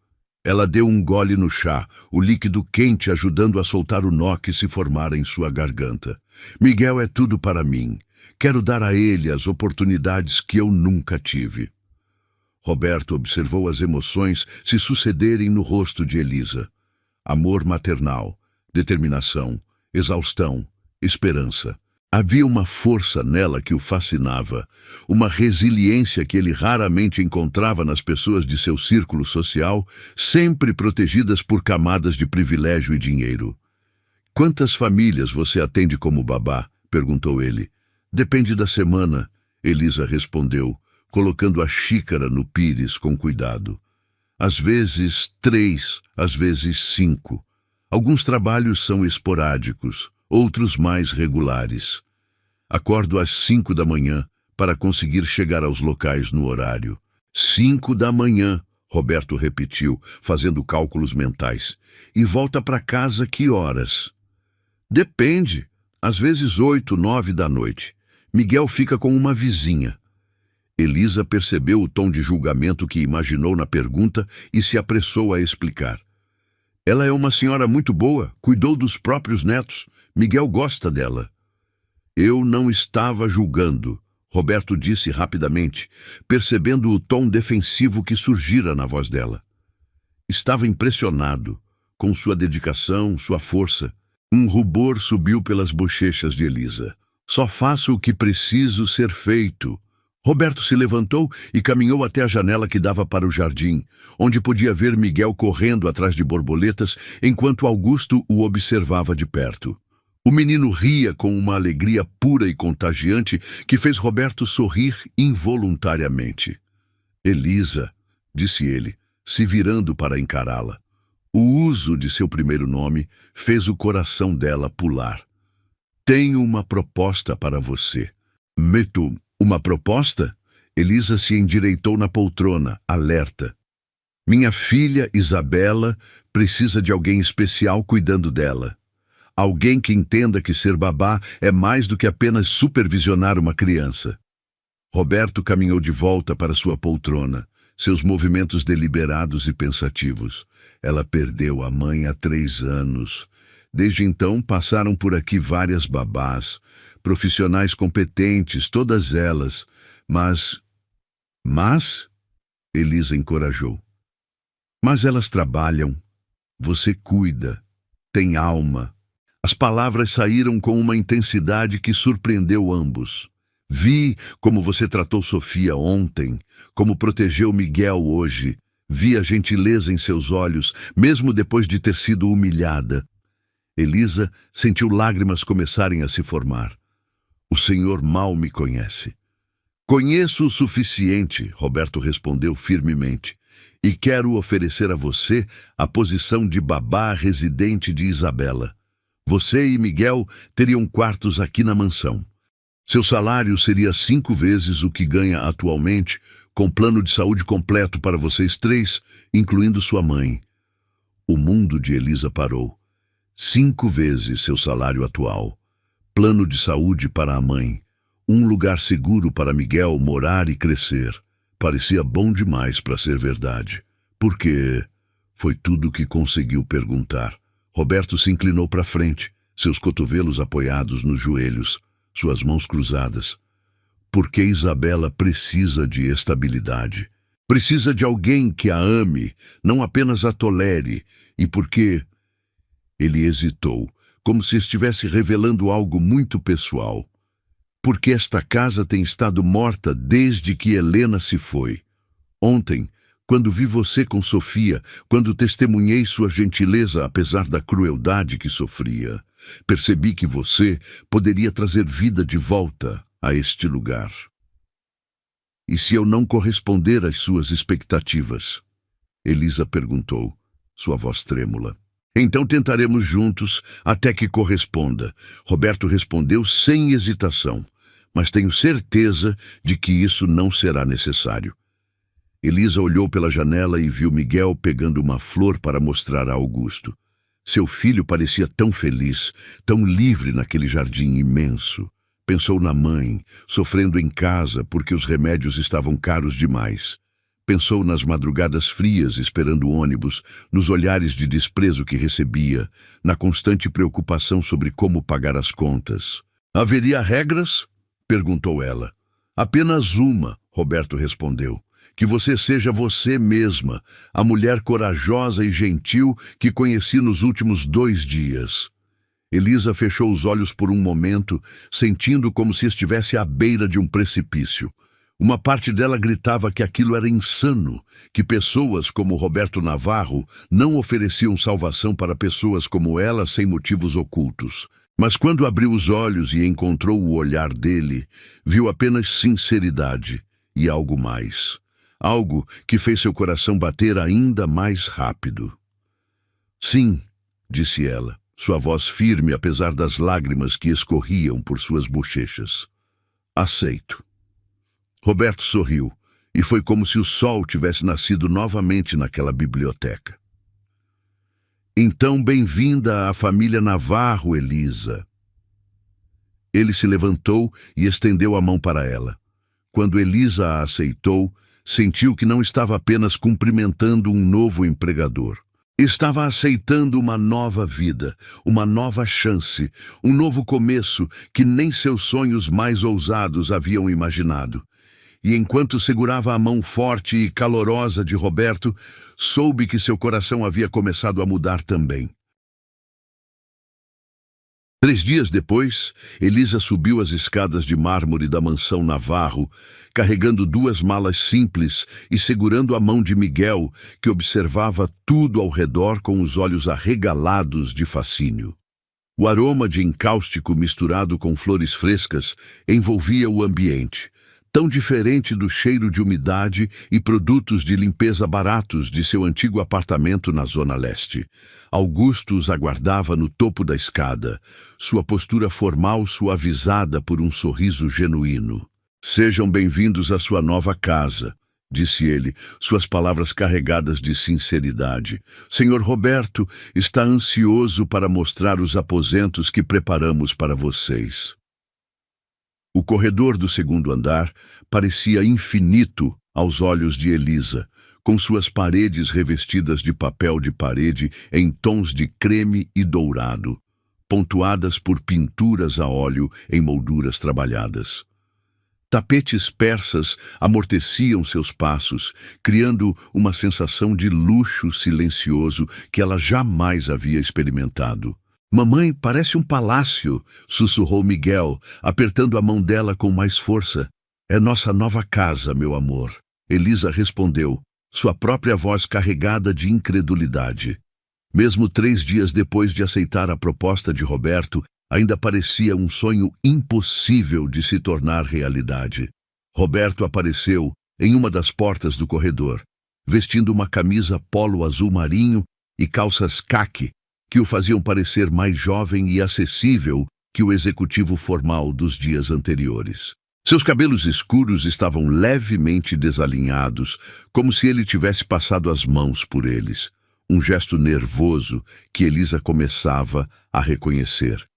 B: Ela deu um gole no chá, o líquido quente ajudando a soltar o nó que se formara em sua garganta. Miguel é tudo para mim. Quero dar a ele as oportunidades que eu nunca tive. Roberto observou as emoções se sucederem no rosto de Elisa. Amor maternal, determinação, exaustão, esperança. Havia uma força nela que o fascinava, uma resiliência que ele raramente encontrava nas pessoas de seu círculo social, sempre protegidas por camadas de privilégio e dinheiro. Quantas famílias você atende como babá? Perguntou ele. Depende da semana, Elisa respondeu, colocando a xícara no pires com cuidado. Às vezes 3, às vezes 5. Alguns trabalhos são esporádicos, outros mais regulares. Acordo às 5 da manhã para conseguir chegar aos locais no horário. 5 da manhã, Roberto repetiu, fazendo cálculos mentais. E volta para casa que horas? Depende. Às vezes 8, 9 da noite. Miguel fica com uma vizinha. Elisa percebeu o tom de julgamento que imaginou na pergunta e se apressou a explicar. Ela é uma senhora muito boa, cuidou dos próprios netos. Miguel gosta dela. Eu não estava julgando, Roberto disse rapidamente, percebendo o tom defensivo que surgira na voz dela. Estava impressionado, com sua dedicação, sua força. Um rubor subiu pelas bochechas de Elisa. Só faço o que preciso ser feito. Roberto se levantou e caminhou até a janela que dava para o jardim, onde podia ver Miguel correndo atrás de borboletas enquanto Augusto o observava de perto. O menino ria com uma alegria pura e contagiante que fez Roberto sorrir involuntariamente. Elisa, disse ele, se virando para encará-la. O uso de seu primeiro nome fez o coração dela pular. Tenho uma proposta para você. Meto, uma proposta? Elisa se endireitou na poltrona, alerta. Minha filha Isabela precisa de alguém especial cuidando dela. Alguém que entenda que ser babá é mais do que apenas supervisionar uma criança. Roberto caminhou de volta para sua poltrona, seus movimentos deliberados e pensativos. Ela perdeu a mãe há 3 anos. Desde então passaram por aqui várias babás, profissionais competentes, todas elas. Mas, Elisa encorajou. Mas elas trabalham. Você cuida. Tem alma. As palavras saíram com uma intensidade que surpreendeu ambos. Vi como você tratou Sofia ontem, como protegeu Miguel hoje. Vi a gentileza em seus olhos, mesmo depois de ter sido humilhada. Elisa sentiu lágrimas começarem a se formar. O senhor mal me conhece. Conheço o suficiente, Roberto respondeu firmemente, e quero oferecer a você a posição de babá residente de Isabela. Você e Miguel teriam quartos aqui na mansão. Seu salário seria 5 vezes o que ganha atualmente, com plano de saúde completo para vocês 3, incluindo sua mãe. O mundo de Elisa parou. 5 vezes seu salário atual. Plano de saúde para a mãe. Um lugar seguro para Miguel morar e crescer. Parecia bom demais para ser verdade. Por quê? Foi tudo o que conseguiu perguntar. Roberto se inclinou para frente, seus cotovelos apoiados nos joelhos, suas mãos cruzadas. Porque Isabela precisa de estabilidade. Precisa de alguém que a ame, não apenas a tolere. E porque... Ele hesitou, como se estivesse revelando algo muito pessoal. Porque esta casa tem estado morta desde que Helena se foi. Ontem, quando vi você com Sofia, quando testemunhei sua gentileza apesar da crueldade que sofria, percebi que você poderia trazer vida de volta a este lugar. E se eu não corresponder às suas expectativas? Elisa perguntou, sua voz trêmula. Então tentaremos juntos até que corresponda. Roberto respondeu sem hesitação, mas tenho certeza de que isso não será necessário. Elisa olhou pela janela e viu Miguel pegando uma flor para mostrar a Augusto. Seu filho parecia tão feliz, tão livre naquele jardim imenso. Pensou na mãe, sofrendo em casa porque os remédios estavam caros demais. Pensou nas madrugadas frias esperando o ônibus, nos olhares de desprezo que recebia, na constante preocupação sobre como pagar as contas. Haveria regras? Perguntou ela. Apenas uma, Roberto respondeu. Que você seja você mesma, a mulher corajosa e gentil que conheci nos últimos 2 dias. Elisa fechou os olhos por um momento, sentindo como se estivesse à beira de um precipício. Uma parte dela gritava que aquilo era insano, que pessoas como Roberto Navarro não ofereciam salvação para pessoas como ela sem motivos ocultos. Mas quando abriu os olhos e encontrou o olhar dele, viu apenas sinceridade e algo mais. Algo que fez seu coração bater ainda mais rápido. Sim, disse ela, sua voz firme apesar das lágrimas que escorriam por suas bochechas. Aceito. Roberto sorriu, e foi como se o sol tivesse nascido novamente naquela biblioteca. Então, bem-vinda à família Navarro, Elisa. Ele se levantou e estendeu a mão para ela. Quando Elisa a aceitou, sentiu que não estava apenas cumprimentando um novo empregador. Estava aceitando uma nova vida, uma nova chance, um novo começo que nem seus sonhos mais ousados haviam imaginado. E enquanto segurava a mão forte e calorosa de Roberto, soube que seu coração havia começado a mudar também. 3 dias depois, Elisa subiu as escadas de mármore da mansão Navarro, carregando 2 malas simples e segurando a mão de Miguel, que observava tudo ao redor com os olhos arregalados de fascínio. O aroma de encáustico misturado com flores frescas envolvia o ambiente, tão diferente do cheiro de umidade e produtos de limpeza baratos de seu antigo apartamento na Zona Leste. Augusto os aguardava no topo da escada, sua postura formal suavizada por um sorriso genuíno. "Sejam bem-vindos à sua nova casa", disse ele, suas palavras carregadas de sinceridade. "Senhor Roberto está ansioso para mostrar os aposentos que preparamos para vocês." O corredor do segundo andar parecia infinito aos olhos de Elisa, com suas paredes revestidas de papel de parede em tons de creme e dourado, pontuadas por pinturas a óleo em molduras trabalhadas. Tapetes persas amorteciam seus passos, criando uma sensação de luxo silencioso que ela jamais havia experimentado. "Mamãe, parece um palácio", sussurrou Miguel, apertando a mão dela com mais força. "É nossa nova casa, meu amor", Elisa respondeu, sua própria voz carregada de incredulidade. Mesmo 3 dias depois de aceitar a proposta de Roberto, ainda parecia um sonho impossível de se tornar realidade. Roberto apareceu em uma das portas do corredor, vestindo uma camisa polo azul marinho e calças caqui, que o faziam parecer mais jovem e acessível que o executivo formal dos dias anteriores. Seus cabelos escuros estavam levemente desalinhados, como se ele tivesse passado as mãos por eles, um gesto nervoso que Elisa começava a reconhecer.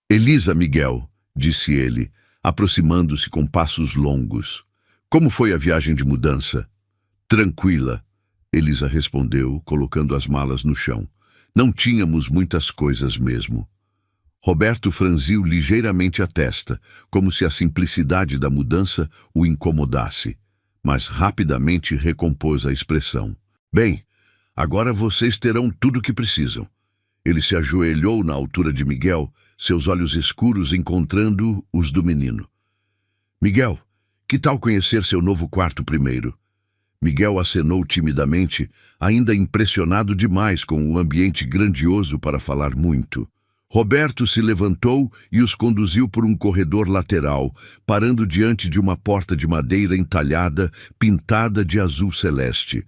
B: "Elisa, Miguel", disse ele, aproximando-se com passos longos. "Como foi a viagem de mudança?" "Tranquila", Elisa respondeu, colocando as malas no chão. "Não tínhamos muitas coisas mesmo." Roberto franziu ligeiramente a testa, como se a simplicidade da mudança o incomodasse, mas rapidamente recompôs a expressão. "Bem, agora vocês terão tudo o que precisam." Ele se ajoelhou na altura de Miguel, seus olhos escuros encontrando os do menino. "Miguel, que tal conhecer seu novo quarto primeiro?" Miguel acenou timidamente, ainda impressionado demais com o ambiente grandioso para falar muito. Roberto se levantou e os conduziu por um corredor lateral, parando diante de uma porta de madeira entalhada, pintada de azul celeste.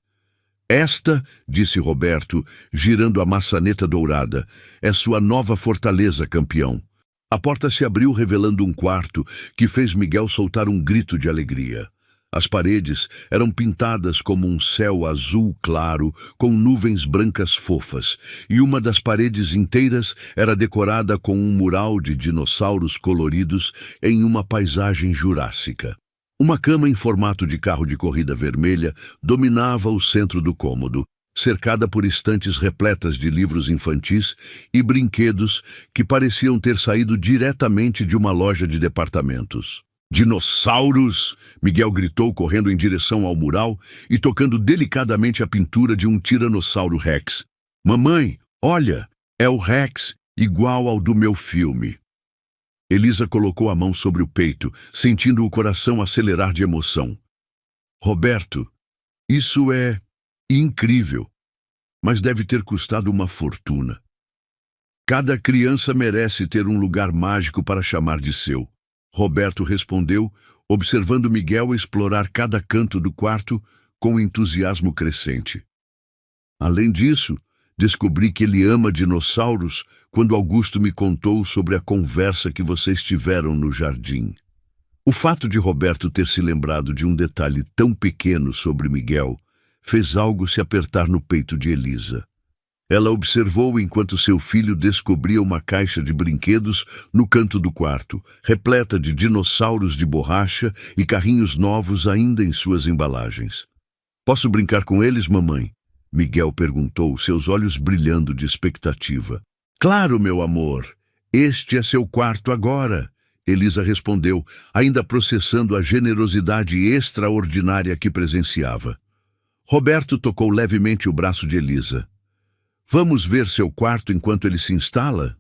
B: "Esta", disse Roberto, girando a maçaneta dourada, "é sua nova fortaleza, campeão." A porta se abriu revelando um quarto que fez Miguel soltar um grito de alegria. As paredes eram pintadas como um céu azul claro, com nuvens brancas fofas, e uma das paredes inteiras era decorada com um mural de dinossauros coloridos em uma paisagem jurássica. Uma cama em formato de carro de corrida vermelha dominava o centro do cômodo, cercada por estantes repletas de livros infantis e brinquedos que pareciam ter saído diretamente de uma loja de departamentos. "Dinossauros!" Miguel gritou, correndo em direção ao mural e tocando delicadamente a pintura de um tiranossauro Rex. "Mamãe, olha, é o Rex, igual ao do meu filme." Elisa colocou a mão sobre o peito, sentindo o coração acelerar de emoção. "Roberto, isso é incrível, mas deve ter custado uma fortuna. Cada criança merece ter um lugar mágico para chamar de seu." Roberto respondeu, observando Miguel explorar cada canto do quarto com entusiasmo crescente. "Além disso, descobri que ele ama dinossauros quando Augusto me contou sobre a conversa que vocês tiveram no jardim." O fato de Roberto ter se lembrado de um detalhe tão pequeno sobre Miguel fez algo se apertar no peito de Elisa. Ela observou enquanto seu filho descobria uma caixa de brinquedos no canto do quarto, repleta de dinossauros de borracha e carrinhos novos ainda em suas embalagens. "Posso brincar com eles, mamãe?" Miguel perguntou, seus olhos brilhando de expectativa. "Claro, meu amor. Este é seu quarto agora", Elisa respondeu, ainda processando a generosidade extraordinária que presenciava. Roberto tocou levemente o braço de Elisa. "Vamos ver seu quarto enquanto ele se instala?"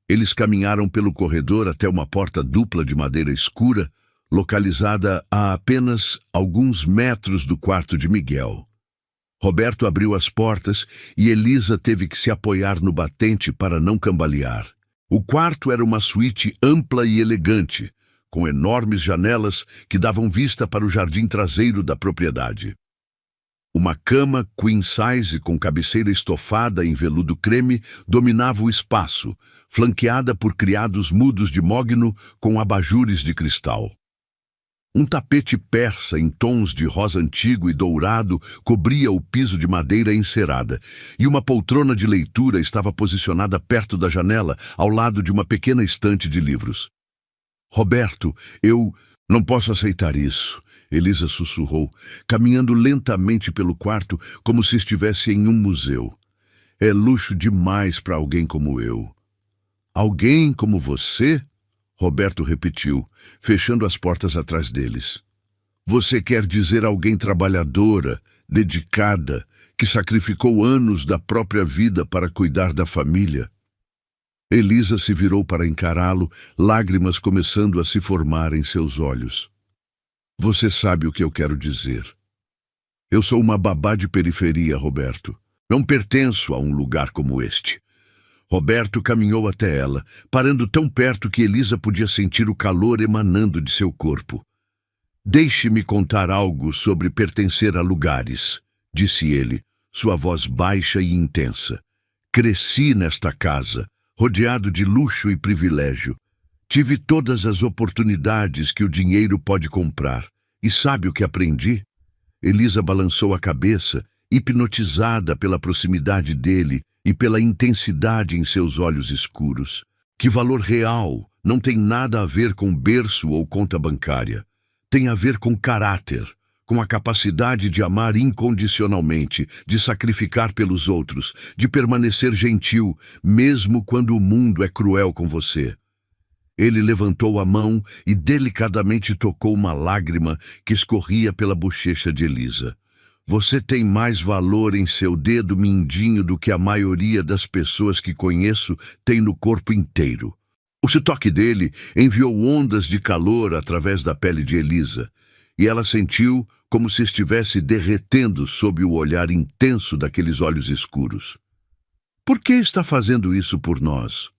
B: Eles caminharam pelo corredor até uma porta dupla de madeira escura, localizada a apenas alguns metros do quarto de Miguel. Roberto abriu as portas e Elisa teve que se apoiar no batente para não cambalear. O quarto era uma suíte ampla e elegante, com enormes janelas que davam vista para o jardim traseiro da propriedade. Uma cama queen size com cabeceira estofada em veludo creme dominava o espaço, flanqueada por criados mudos de mogno com abajures de cristal. Um tapete persa em tons de rosa antigo e dourado cobria o piso de madeira encerada, e uma poltrona de leitura estava posicionada perto da janela, ao lado de uma pequena estante de livros. Roberto, eu não posso aceitar isso, Elisa sussurrou, caminhando lentamente pelo quarto como se estivesse em um museu. É luxo demais para alguém como eu. Alguém como você? Roberto repetiu, fechando as portas atrás deles. Você quer dizer alguém trabalhadora, dedicada, que sacrificou anos da própria vida para cuidar da família? Elisa se virou para encará-lo, lágrimas começando a se formar em seus olhos. Você sabe o que eu quero dizer. Eu sou uma babá de periferia, Roberto. Não pertenço a um lugar como este. Roberto caminhou até ela, parando tão perto que Elisa podia sentir o calor emanando de seu corpo. Deixe-me contar algo sobre pertencer a lugares, disse ele, sua voz baixa e intensa. Cresci nesta casa, rodeado de luxo e privilégio. Tive todas as oportunidades que o dinheiro pode comprar. E sabe o que aprendi? Elisa balançou a cabeça, hipnotizada pela proximidade dele e pela intensidade em seus olhos escuros. Que valor real não tem nada a ver com berço ou conta bancária. Tem a ver com caráter, com a capacidade de amar incondicionalmente, de sacrificar pelos outros, de permanecer gentil, mesmo quando o mundo é cruel com você. Ele levantou a mão e delicadamente tocou uma lágrima que escorria pela bochecha de Elisa. Você tem mais valor em seu dedo mindinho do que a maioria das pessoas que conheço tem no corpo inteiro. O toque dele enviou ondas de calor através da pele de Elisa, e ela sentiu como se estivesse derretendo sob o olhar intenso daqueles olhos escuros. Por que está fazendo isso por nós?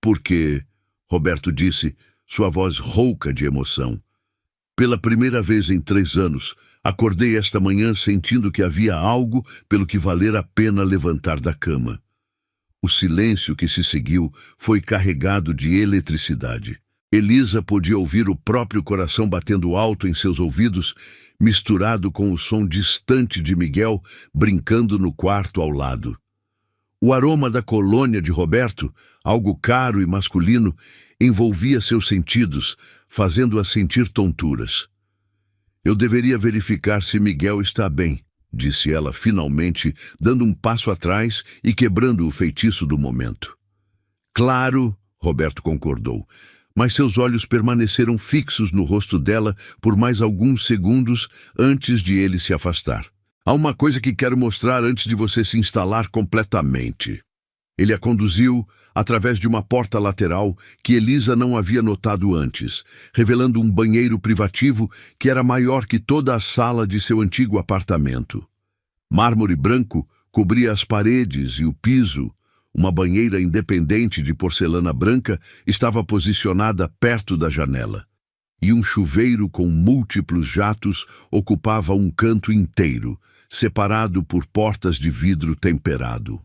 B: Porque, Roberto disse, sua voz rouca de emoção. Pela primeira vez em 3 anos, acordei esta manhã sentindo que havia algo pelo que valer a pena levantar da cama. O silêncio que se seguiu foi carregado de eletricidade. Elisa podia ouvir o próprio coração batendo alto em seus ouvidos, misturado com o som distante de Miguel brincando no quarto ao lado. O aroma da colônia de Roberto, algo caro e masculino, envolvia seus sentidos, fazendo-a sentir tonturas. Eu deveria verificar se Miguel está bem, disse ela finalmente, dando um passo atrás e quebrando o feitiço do momento. Claro, Roberto concordou, mas seus olhos permaneceram fixos no rosto dela por mais alguns segundos antes de ele se afastar. Há uma coisa que quero mostrar antes de você se instalar completamente. Ele a conduziu através de uma porta lateral que Elisa não havia notado antes, revelando um banheiro privativo que era maior que toda a sala de seu antigo apartamento. Mármore branco cobria as paredes e o piso. Uma banheira independente de porcelana branca estava posicionada perto da janela. E um chuveiro com múltiplos jatos ocupava um canto inteiro, separado por portas de vidro temperado.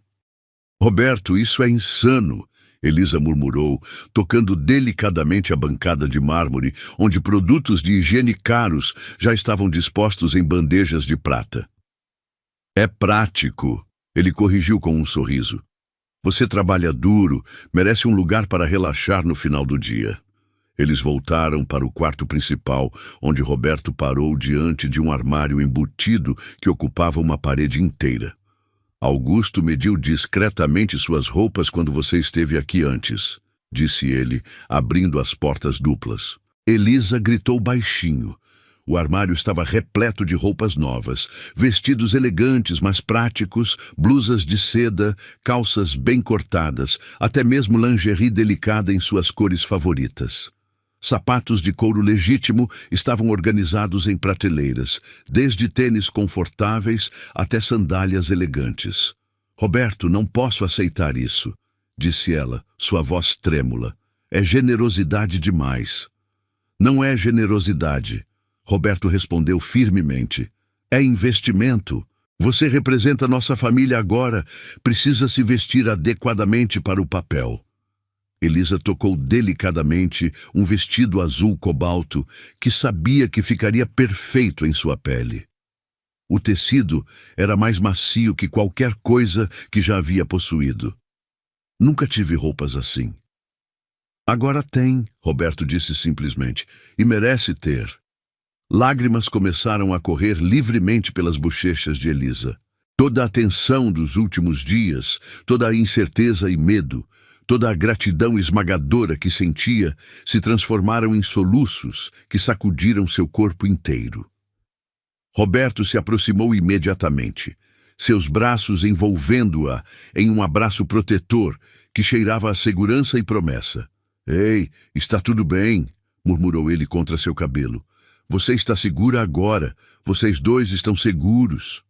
B: Roberto, isso é insano, Elisa murmurou, tocando delicadamente a bancada de mármore, onde produtos de higiene caros já estavam dispostos em bandejas de prata. É prático, ele corrigiu com um sorriso. Você trabalha duro, merece um lugar para relaxar no final do dia. Eles voltaram para o quarto principal, onde Roberto parou diante de um armário embutido que ocupava uma parede inteira. Augusto mediu discretamente suas roupas quando você esteve aqui antes, disse ele, abrindo as portas duplas. Elisa gritou baixinho. O armário estava repleto de roupas novas, vestidos elegantes, mas práticos, blusas de seda, calças bem cortadas, até mesmo lingerie delicada em suas cores favoritas. Sapatos de couro legítimo estavam organizados em prateleiras, desde tênis confortáveis até sandálias elegantes. Roberto, não posso aceitar isso, disse ela, sua voz trêmula. É generosidade demais. Não é generosidade, Roberto respondeu firmemente. É investimento. Você representa nossa família agora, precisa se vestir adequadamente para o papel. Elisa tocou delicadamente um vestido azul cobalto que sabia que ficaria perfeito em sua pele. O tecido era mais macio que qualquer coisa que já havia possuído. Nunca tive roupas assim. Agora tem, Roberto disse simplesmente, e merece ter. Lágrimas começaram a correr livremente pelas bochechas de Elisa. Toda a tensão dos últimos dias, toda a incerteza e medo, toda a gratidão esmagadora que sentia se transformaram em soluços que sacudiram seu corpo inteiro. Roberto se aproximou imediatamente, seus braços envolvendo-a em um abraço protetor que cheirava a segurança e promessa. Ei, está tudo bem, murmurou ele contra seu cabelo. Você está segura agora, vocês dois estão seguros.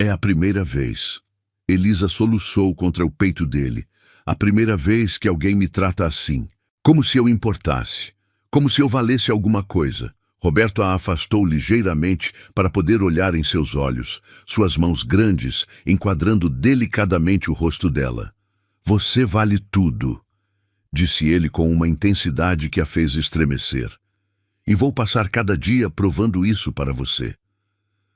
B: É a primeira vez. Elisa soluçou contra o peito dele. A primeira vez que alguém me trata assim, como se eu importasse, como se eu valesse alguma coisa. Roberto a afastou ligeiramente para poder olhar em seus olhos, suas mãos grandes enquadrando delicadamente o rosto dela. Você vale tudo, disse ele com uma intensidade que a fez estremecer. E vou passar cada dia provando isso para você.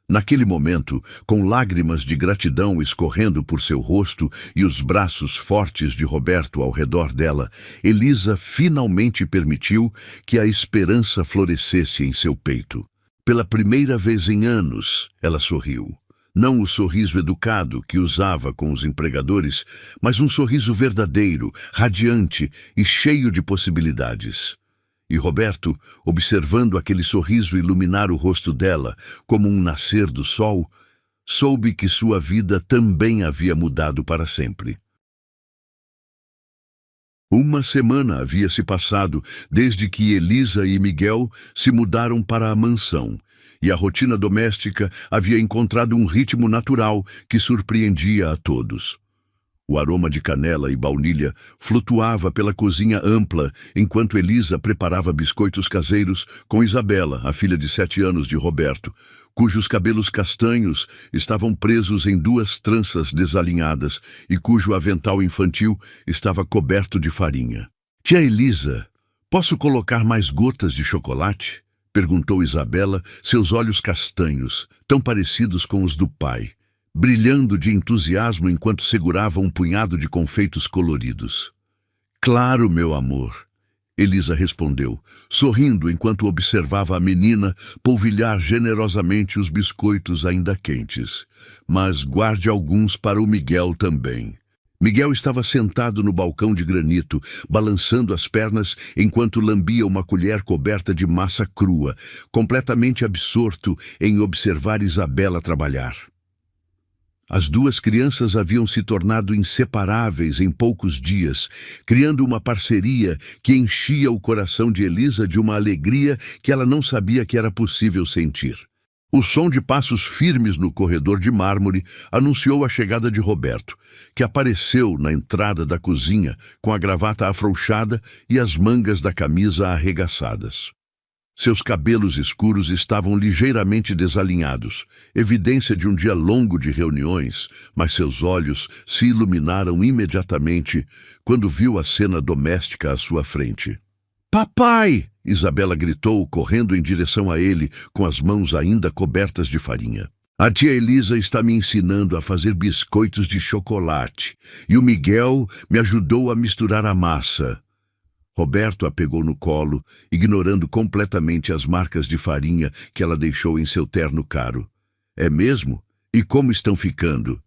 B: Naquele momento, com lágrimas de gratidão escorrendo por seu rosto e os braços fortes de Roberto ao redor dela, Elisa finalmente permitiu que a esperança florescesse em seu peito. Pela primeira vez em anos, ela sorriu. Não o sorriso educado que usava com os empregadores, mas um sorriso verdadeiro, radiante e cheio de possibilidades. E Roberto, observando aquele sorriso iluminar o rosto dela como um nascer do sol, soube que sua vida também havia mudado para sempre. Uma semana havia se passado desde que Elisa e Miguel se mudaram para a mansão, e a rotina doméstica havia encontrado um ritmo natural que surpreendia a todos. O aroma de canela e baunilha flutuava pela cozinha ampla enquanto Elisa preparava biscoitos caseiros com Isabela, a filha de 7 anos de Roberto, cujos cabelos castanhos estavam presos em 2 tranças desalinhadas e cujo avental infantil estava coberto de farinha. Tia Elisa, posso colocar mais gotas de chocolate? Perguntou Isabela, seus olhos castanhos, tão parecidos com os do pai, brilhando de entusiasmo enquanto segurava um punhado de confeitos coloridos. Claro, meu amor, Elisa respondeu, sorrindo enquanto observava a menina polvilhar generosamente os biscoitos ainda quentes. Mas guarde alguns para o Miguel também. Miguel estava sentado no balcão de granito, balançando as pernas enquanto lambia uma colher coberta de massa crua, completamente absorto em observar Isabela trabalhar. As 2 crianças haviam se tornado inseparáveis em poucos dias, criando uma parceria que enchia o coração de Elisa de uma alegria que ela não sabia que era possível sentir. O som de passos firmes no corredor de mármore anunciou a chegada de Roberto, que apareceu na entrada da cozinha com a gravata afrouxada e as mangas da camisa arregaçadas. Seus cabelos escuros estavam ligeiramente desalinhados, evidência de um dia longo de reuniões, mas seus olhos se iluminaram imediatamente quando viu a cena doméstica à sua frente. Papai! Isabela gritou, correndo em direção a ele, com as mãos ainda cobertas de farinha. A tia Elisa está me ensinando a fazer biscoitos de chocolate, e o Miguel me ajudou a misturar a massa. Roberto a pegou no colo, ignorando completamente as marcas de farinha que ela deixou em seu terno caro. É mesmo? E como estão ficando?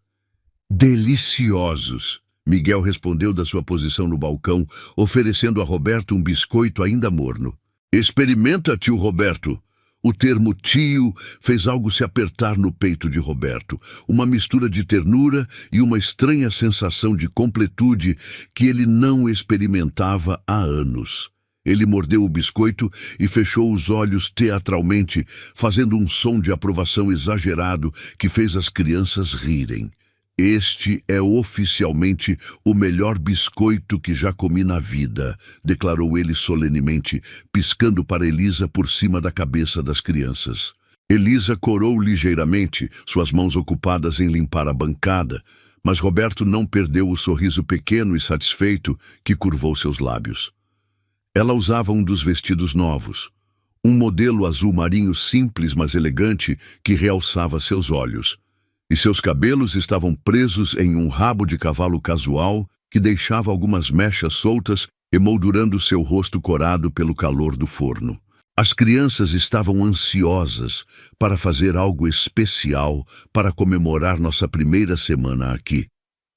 B: Deliciosos! Miguel respondeu da sua posição no balcão, oferecendo a Roberto um biscoito ainda morno. Experimenta, tio Roberto! O termo tio fez algo se apertar no peito de Roberto, uma mistura de ternura e uma estranha sensação de completude que ele não experimentava há anos. Ele mordeu o biscoito e fechou os olhos teatralmente, fazendo um som de aprovação exagerado que fez as crianças rirem. Este é oficialmente o melhor biscoito que já comi na vida, declarou ele solenemente, piscando para Elisa por cima da cabeça das crianças. Elisa corou ligeiramente, suas mãos ocupadas em limpar a bancada, mas Roberto não perdeu o sorriso pequeno e satisfeito que curvou seus lábios. Ela usava um dos vestidos novos, um modelo azul marinho simples mas elegante que realçava seus olhos. E seus cabelos estavam presos em um rabo de cavalo casual que deixava algumas mechas soltas emoldurando seu rosto corado pelo calor do forno. As crianças estavam ansiosas para fazer algo especial para comemorar nossa primeira semana aqui.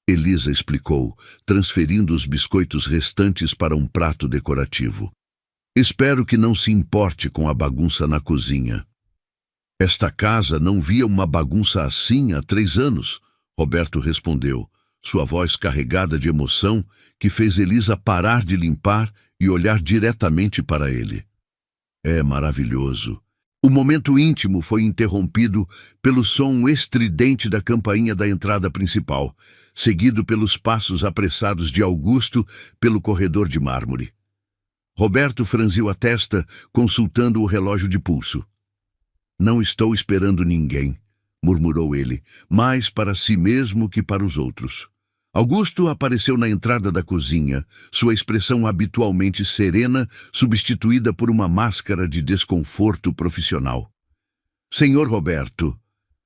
B: Elisa explicou, transferindo os biscoitos restantes para um prato decorativo. Espero que não se importe com a bagunça na cozinha. Esta casa não via uma bagunça assim há 3 anos, Roberto respondeu, sua voz carregada de emoção que fez Elisa parar de limpar e olhar diretamente para ele. É maravilhoso. O momento íntimo foi interrompido pelo som estridente da campainha da entrada principal, seguido pelos passos apressados de Augusto pelo corredor de mármore. Roberto franziu a testa, consultando o relógio de pulso. Não estou esperando ninguém, murmurou ele, mais para si mesmo que para os outros. Augusto apareceu na entrada da cozinha, sua expressão habitualmente serena, substituída por uma máscara de desconforto profissional. Senhor Roberto,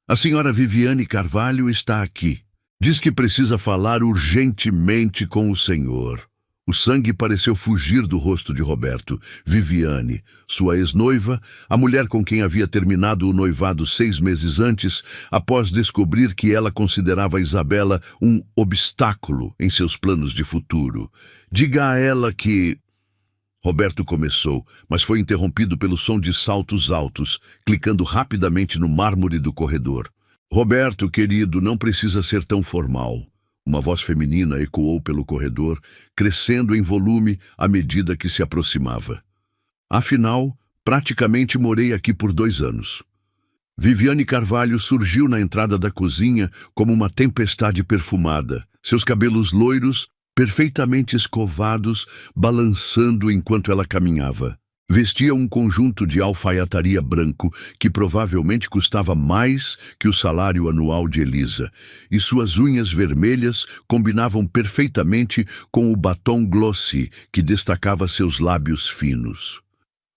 B: a senhora Viviane Carvalho está aqui. Diz que precisa falar urgentemente com o senhor. O sangue pareceu fugir do rosto de Roberto. Viviane, sua ex-noiva, a mulher com quem havia terminado o noivado 6 meses antes, após descobrir que ela considerava Isabela um obstáculo em seus planos de futuro. Diga a ela que... Roberto começou, mas foi interrompido pelo som de saltos altos, clicando rapidamente no mármore do corredor. Roberto, querido, não precisa ser tão formal. Uma voz feminina ecoou pelo corredor, crescendo em volume à medida que se aproximava. Afinal, praticamente morei aqui por 2 anos. Viviane Carvalho surgiu na entrada da cozinha como uma tempestade perfumada, seus cabelos loiros, perfeitamente escovados, balançando enquanto ela caminhava. Vestia um conjunto de alfaiataria branco que provavelmente custava mais que o salário anual de Elisa, e suas unhas vermelhas combinavam perfeitamente com o batom glossy que destacava seus lábios finos.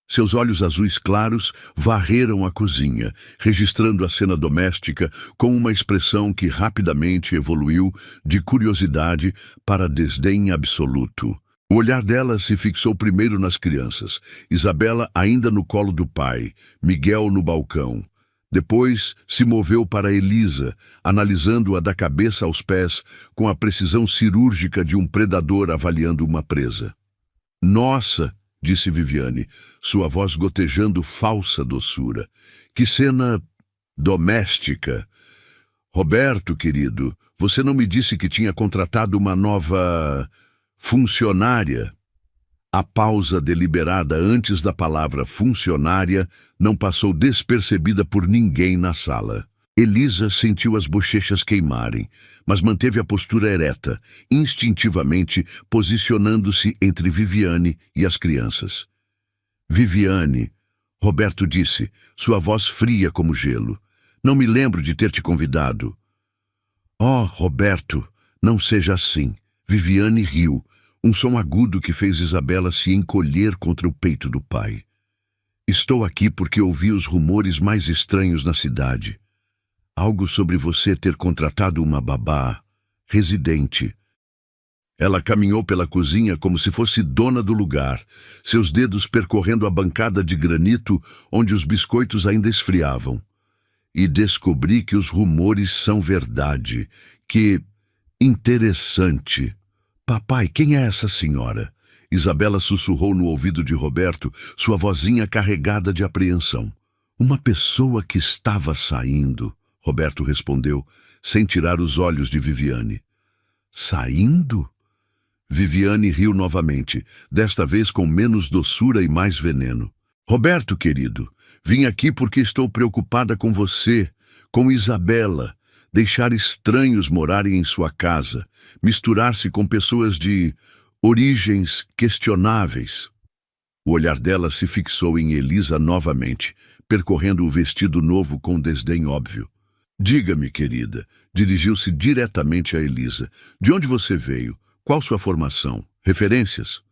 B: Seus olhos azuis claros varreram a cozinha, registrando a cena doméstica com uma expressão que rapidamente evoluiu de curiosidade para desdém absoluto. O olhar dela se fixou primeiro nas crianças, Isabela ainda no colo do pai, Miguel no balcão. Depois se moveu para Elisa, analisando-a da cabeça aos pés com a precisão cirúrgica de um predador avaliando uma presa. Nossa, disse Viviane, sua voz gotejando falsa doçura. Que cena doméstica. Roberto, querido, você não me disse que tinha contratado uma nova... funcionária. A pausa deliberada antes da palavra funcionária não passou despercebida por ninguém na sala. Elisa sentiu as bochechas queimarem, mas manteve a postura ereta, instintivamente posicionando-se entre Viviane e as crianças. Viviane, Roberto disse, sua voz fria como gelo. Não me lembro de ter te convidado. Oh, Roberto, não seja assim. Viviane riu, um som agudo que fez Isabela se encolher contra o peito do pai. Estou aqui porque ouvi os rumores mais estranhos na cidade. Algo sobre você ter contratado uma babá, residente. Ela caminhou pela cozinha como se fosse dona do lugar, seus dedos percorrendo a bancada de granito onde os biscoitos ainda esfriavam. E descobri que os rumores são verdade, que... Interessante. Papai, quem é essa senhora? Isabela sussurrou no ouvido de Roberto, sua vozinha carregada de apreensão. Uma pessoa que estava saindo, Roberto respondeu, sem tirar os olhos de Viviane. Saindo? Viviane riu novamente, desta vez com menos doçura e mais veneno. Roberto, querido, vim aqui porque estou preocupada com você, com Isabela. Deixar estranhos morarem em sua casa, misturar-se com pessoas de origens questionáveis. O olhar dela se fixou em Elisa novamente, percorrendo o vestido novo com desdém óbvio. Diga-me, querida, dirigiu-se diretamente a Elisa. De onde você veio? Qual sua formação? Referências?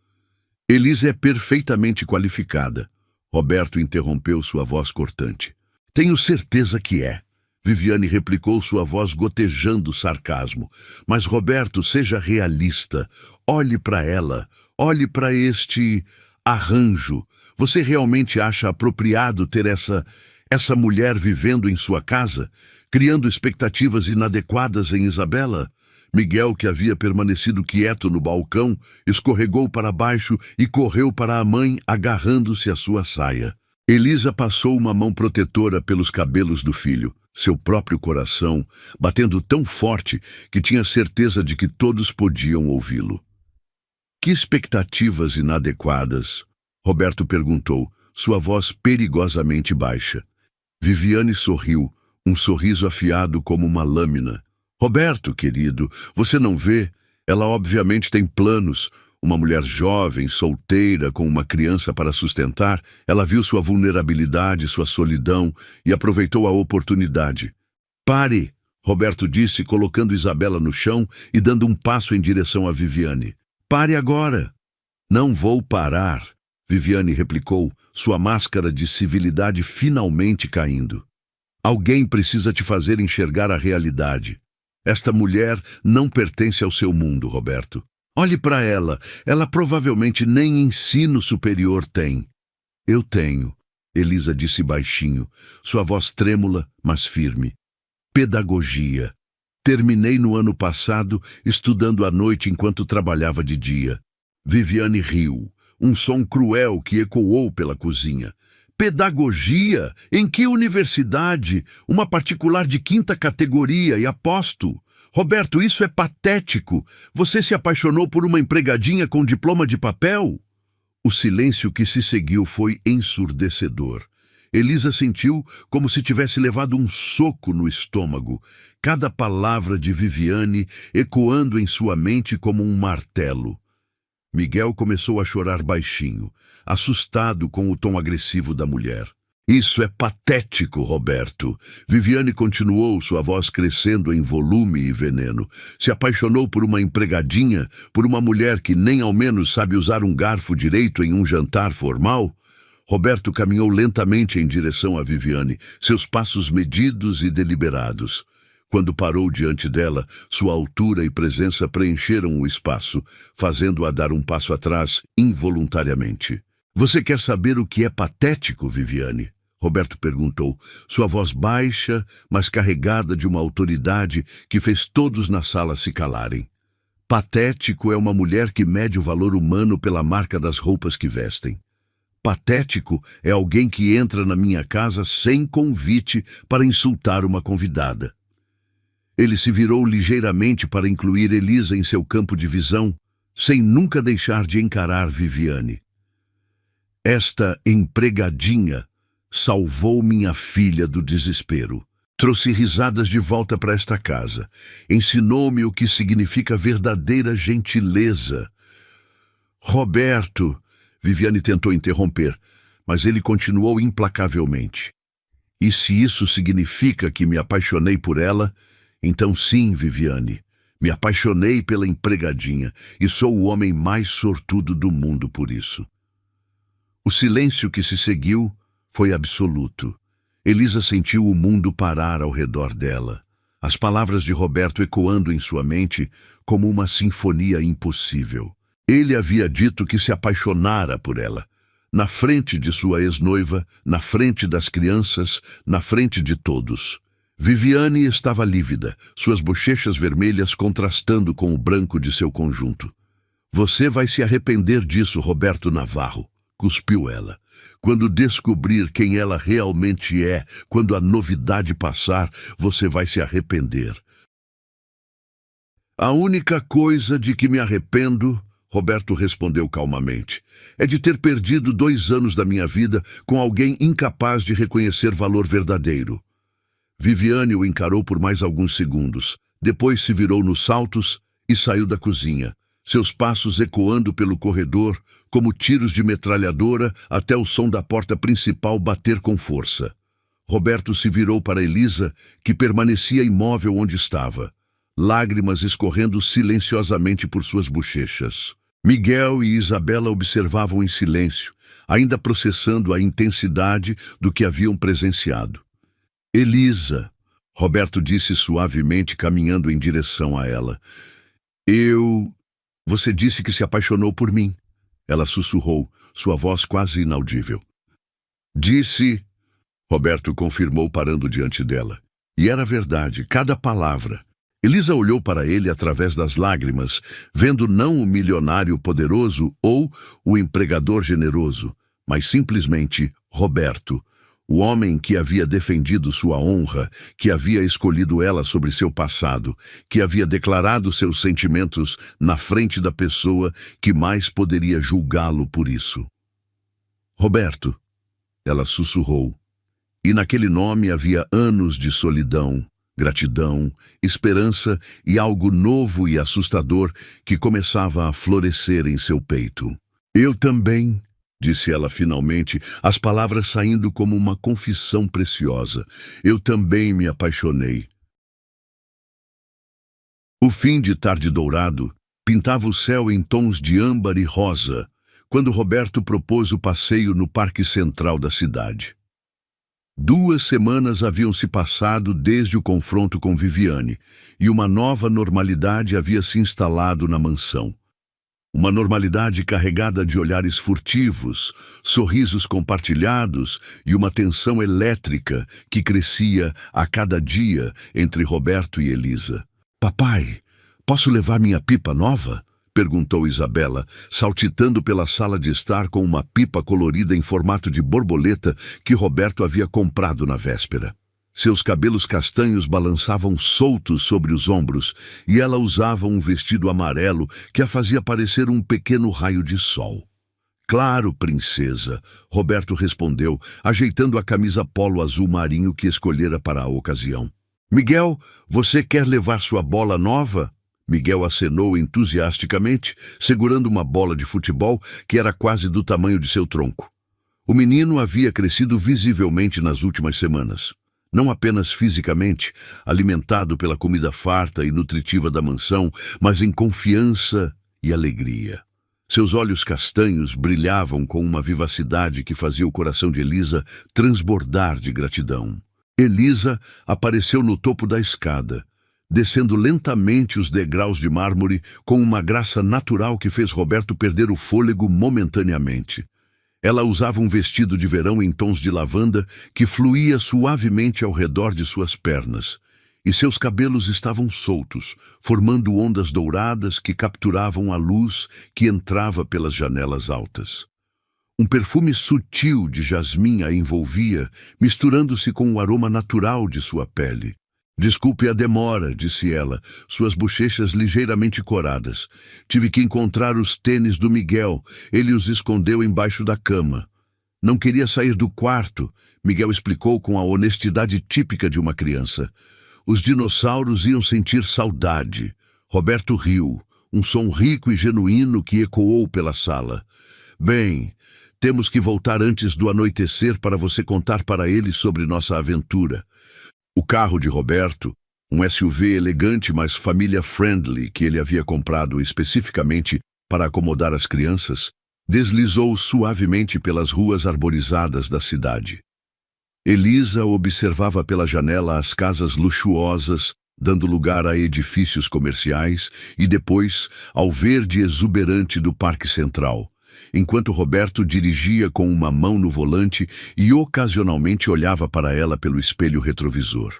B: Elisa é perfeitamente qualificada. Roberto interrompeu sua voz cortante. Tenho certeza que é. Viviane replicou, sua voz gotejando sarcasmo. Mas, Roberto, seja realista. Olhe para ela. Olhe para este arranjo. Você realmente acha apropriado ter essa mulher vivendo em sua casa, criando expectativas inadequadas em Isabela? Miguel, que havia permanecido quieto no balcão, escorregou para baixo e correu para a mãe, agarrando-se à sua saia. Elisa passou uma mão protetora pelos cabelos do filho, seu próprio coração, batendo tão forte que tinha certeza de que todos podiam ouvi-lo. Que expectativas inadequadas? Roberto perguntou, sua voz perigosamente baixa. Viviane sorriu, um sorriso afiado como uma lâmina. Roberto, querido, você não vê? Ela obviamente tem planos. Uma mulher jovem, solteira, com uma criança para sustentar, ela viu sua vulnerabilidade, sua solidão e aproveitou a oportunidade. Pare, Roberto disse, colocando Isabela no chão e dando um passo em direção a Viviane. Pare agora. Não vou parar, Viviane replicou, sua máscara de civilidade finalmente caindo. Alguém precisa te fazer enxergar a realidade. Esta mulher não pertence ao seu mundo, Roberto. Olhe para ela. Ela provavelmente nem ensino superior tem. Eu tenho, Elisa disse baixinho, sua voz trêmula, mas firme. Pedagogia. Terminei no ano passado, estudando à noite enquanto trabalhava de dia. Viviane riu, um som cruel que ecoou pela cozinha. Pedagogia? Em que universidade? Uma particular de 5ª categoria, e aposto. Roberto, isso é patético. Você se apaixonou por uma empregadinha com diploma de papel? O silêncio que se seguiu foi ensurdecedor. Elisa sentiu como se tivesse levado um soco no estômago, cada palavra de Viviane ecoando em sua mente como um martelo. Miguel começou a chorar baixinho, assustado com o tom agressivo da mulher. Isso é patético, Roberto. Viviane continuou, sua voz crescendo em volume e veneno. Se apaixonou por uma empregadinha, por uma mulher que nem ao menos sabe usar um garfo direito em um jantar formal? Roberto caminhou lentamente em direção a Viviane, seus passos medidos e deliberados. Quando parou diante dela, sua altura e presença preencheram o espaço, fazendo-a dar um passo atrás involuntariamente. Você quer saber o que é patético, Viviane? Roberto perguntou, sua voz baixa, mas carregada de uma autoridade que fez todos na sala se calarem. Patético é uma mulher que mede o valor humano pela marca das roupas que vestem. Patético é alguém que entra na minha casa sem convite para insultar uma convidada. Ele se virou ligeiramente para incluir Elisa em seu campo de visão, sem nunca deixar de encarar Viviane. Esta empregadinha salvou minha filha do desespero. Trouxe risadas de volta para esta casa. Ensinou-me o que significa verdadeira gentileza. Roberto, Viviane tentou interromper, mas ele continuou implacavelmente. E se isso significa que me apaixonei por ela, então sim, Viviane, me apaixonei pela empregadinha e sou o homem mais sortudo do mundo por isso. O silêncio que se seguiu foi absoluto. Elisa sentiu o mundo parar ao redor dela, as palavras de Roberto ecoando em sua mente como uma sinfonia impossível. Ele havia dito que se apaixonara por ela, na frente de sua ex-noiva, na frente das crianças, na frente de todos. Viviane estava lívida, suas bochechas vermelhas contrastando com o branco de seu conjunto. Você vai se arrepender disso, Roberto Navarro, cuspiu ela. Quando descobrir quem ela realmente é, quando a novidade passar, você vai se arrepender. A única coisa de que me arrependo Roberto respondeu calmamente. É de ter perdido 2 anos da minha vida com alguém incapaz de reconhecer valor verdadeiro. Viviane o encarou por mais alguns segundos. Depois se virou nos saltos e saiu da cozinha, seus passos ecoando pelo corredor como tiros de metralhadora até o som da porta principal bater com força. Roberto se virou para Elisa, que permanecia imóvel onde estava, lágrimas escorrendo silenciosamente por suas bochechas. Miguel e Isabela observavam em silêncio, ainda processando a intensidade do que haviam presenciado. Elisa, Roberto disse suavemente, caminhando em direção a ela. Você disse que se apaixonou por mim. Ela sussurrou, sua voz quase inaudível. Disse, Roberto confirmou parando diante dela. E era verdade, cada palavra. Elisa olhou para ele através das lágrimas, vendo não o milionário poderoso ou o empregador generoso, mas simplesmente Roberto, o homem que havia defendido sua honra, que havia escolhido ela sobre seu passado, que havia declarado seus sentimentos na frente da pessoa que mais poderia julgá-lo por isso. Roberto, ela sussurrou, e naquele nome havia anos de solidão, gratidão, esperança e algo novo e assustador que começava a florescer em seu peito. Eu também, disse ela finalmente, as palavras saindo como uma confissão preciosa. Eu também me apaixonei. O fim de tarde dourado pintava o céu em tons de âmbar e rosa, quando Roberto propôs o passeio no parque central da cidade. 2 semanas haviam se passado desde o confronto com Viviane, e uma nova normalidade havia se instalado na mansão. Uma normalidade carregada de olhares furtivos, sorrisos compartilhados e uma tensão elétrica que crescia a cada dia entre Roberto e Elisa. Papai, posso levar minha pipa nova? Perguntou Isabela, saltitando pela sala de estar com uma pipa colorida em formato de borboleta que Roberto havia comprado na véspera. Seus cabelos castanhos balançavam soltos sobre os ombros e ela usava um vestido amarelo que a fazia parecer um pequeno raio de sol. Claro, princesa, Roberto respondeu, ajeitando a camisa polo azul marinho que escolhera para a ocasião. Miguel, você quer levar sua bola nova? Miguel acenou entusiasticamente, segurando uma bola de futebol que era quase do tamanho de seu tronco. O menino havia crescido visivelmente nas últimas semanas. Não apenas fisicamente, alimentado pela comida farta e nutritiva da mansão, mas em confiança e alegria. Seus olhos castanhos brilhavam com uma vivacidade que fazia o coração de Elisa transbordar de gratidão. Elisa apareceu no topo da escada, descendo lentamente os degraus de mármore com uma graça natural que fez Roberto perder o fôlego momentaneamente. Ela usava um vestido de verão em tons de lavanda que fluía suavemente ao redor de suas pernas, e seus cabelos estavam soltos, formando ondas douradas que capturavam a luz que entrava pelas janelas altas. Um perfume sutil de jasmim a envolvia, misturando-se com o aroma natural de sua pele. Desculpe a demora, disse ela, suas bochechas ligeiramente coradas. Tive que encontrar os tênis do Miguel. Ele os escondeu embaixo da cama. Não queria sair do quarto, Miguel explicou com a honestidade típica de uma criança. Os dinossauros iam sentir saudade. Roberto riu, um som rico e genuíno que ecoou pela sala. Bem, temos que voltar antes do anoitecer para você contar para ele sobre nossa aventura. O carro de Roberto, um SUV elegante, mas família-friendly que ele havia comprado especificamente para acomodar as crianças, deslizou suavemente pelas ruas arborizadas da cidade. Elisa observava pela janela as casas luxuosas, dando lugar a edifícios comerciais e depois ao verde exuberante do Parque Central, enquanto Roberto dirigia com uma mão no volante e ocasionalmente olhava para ela pelo espelho retrovisor.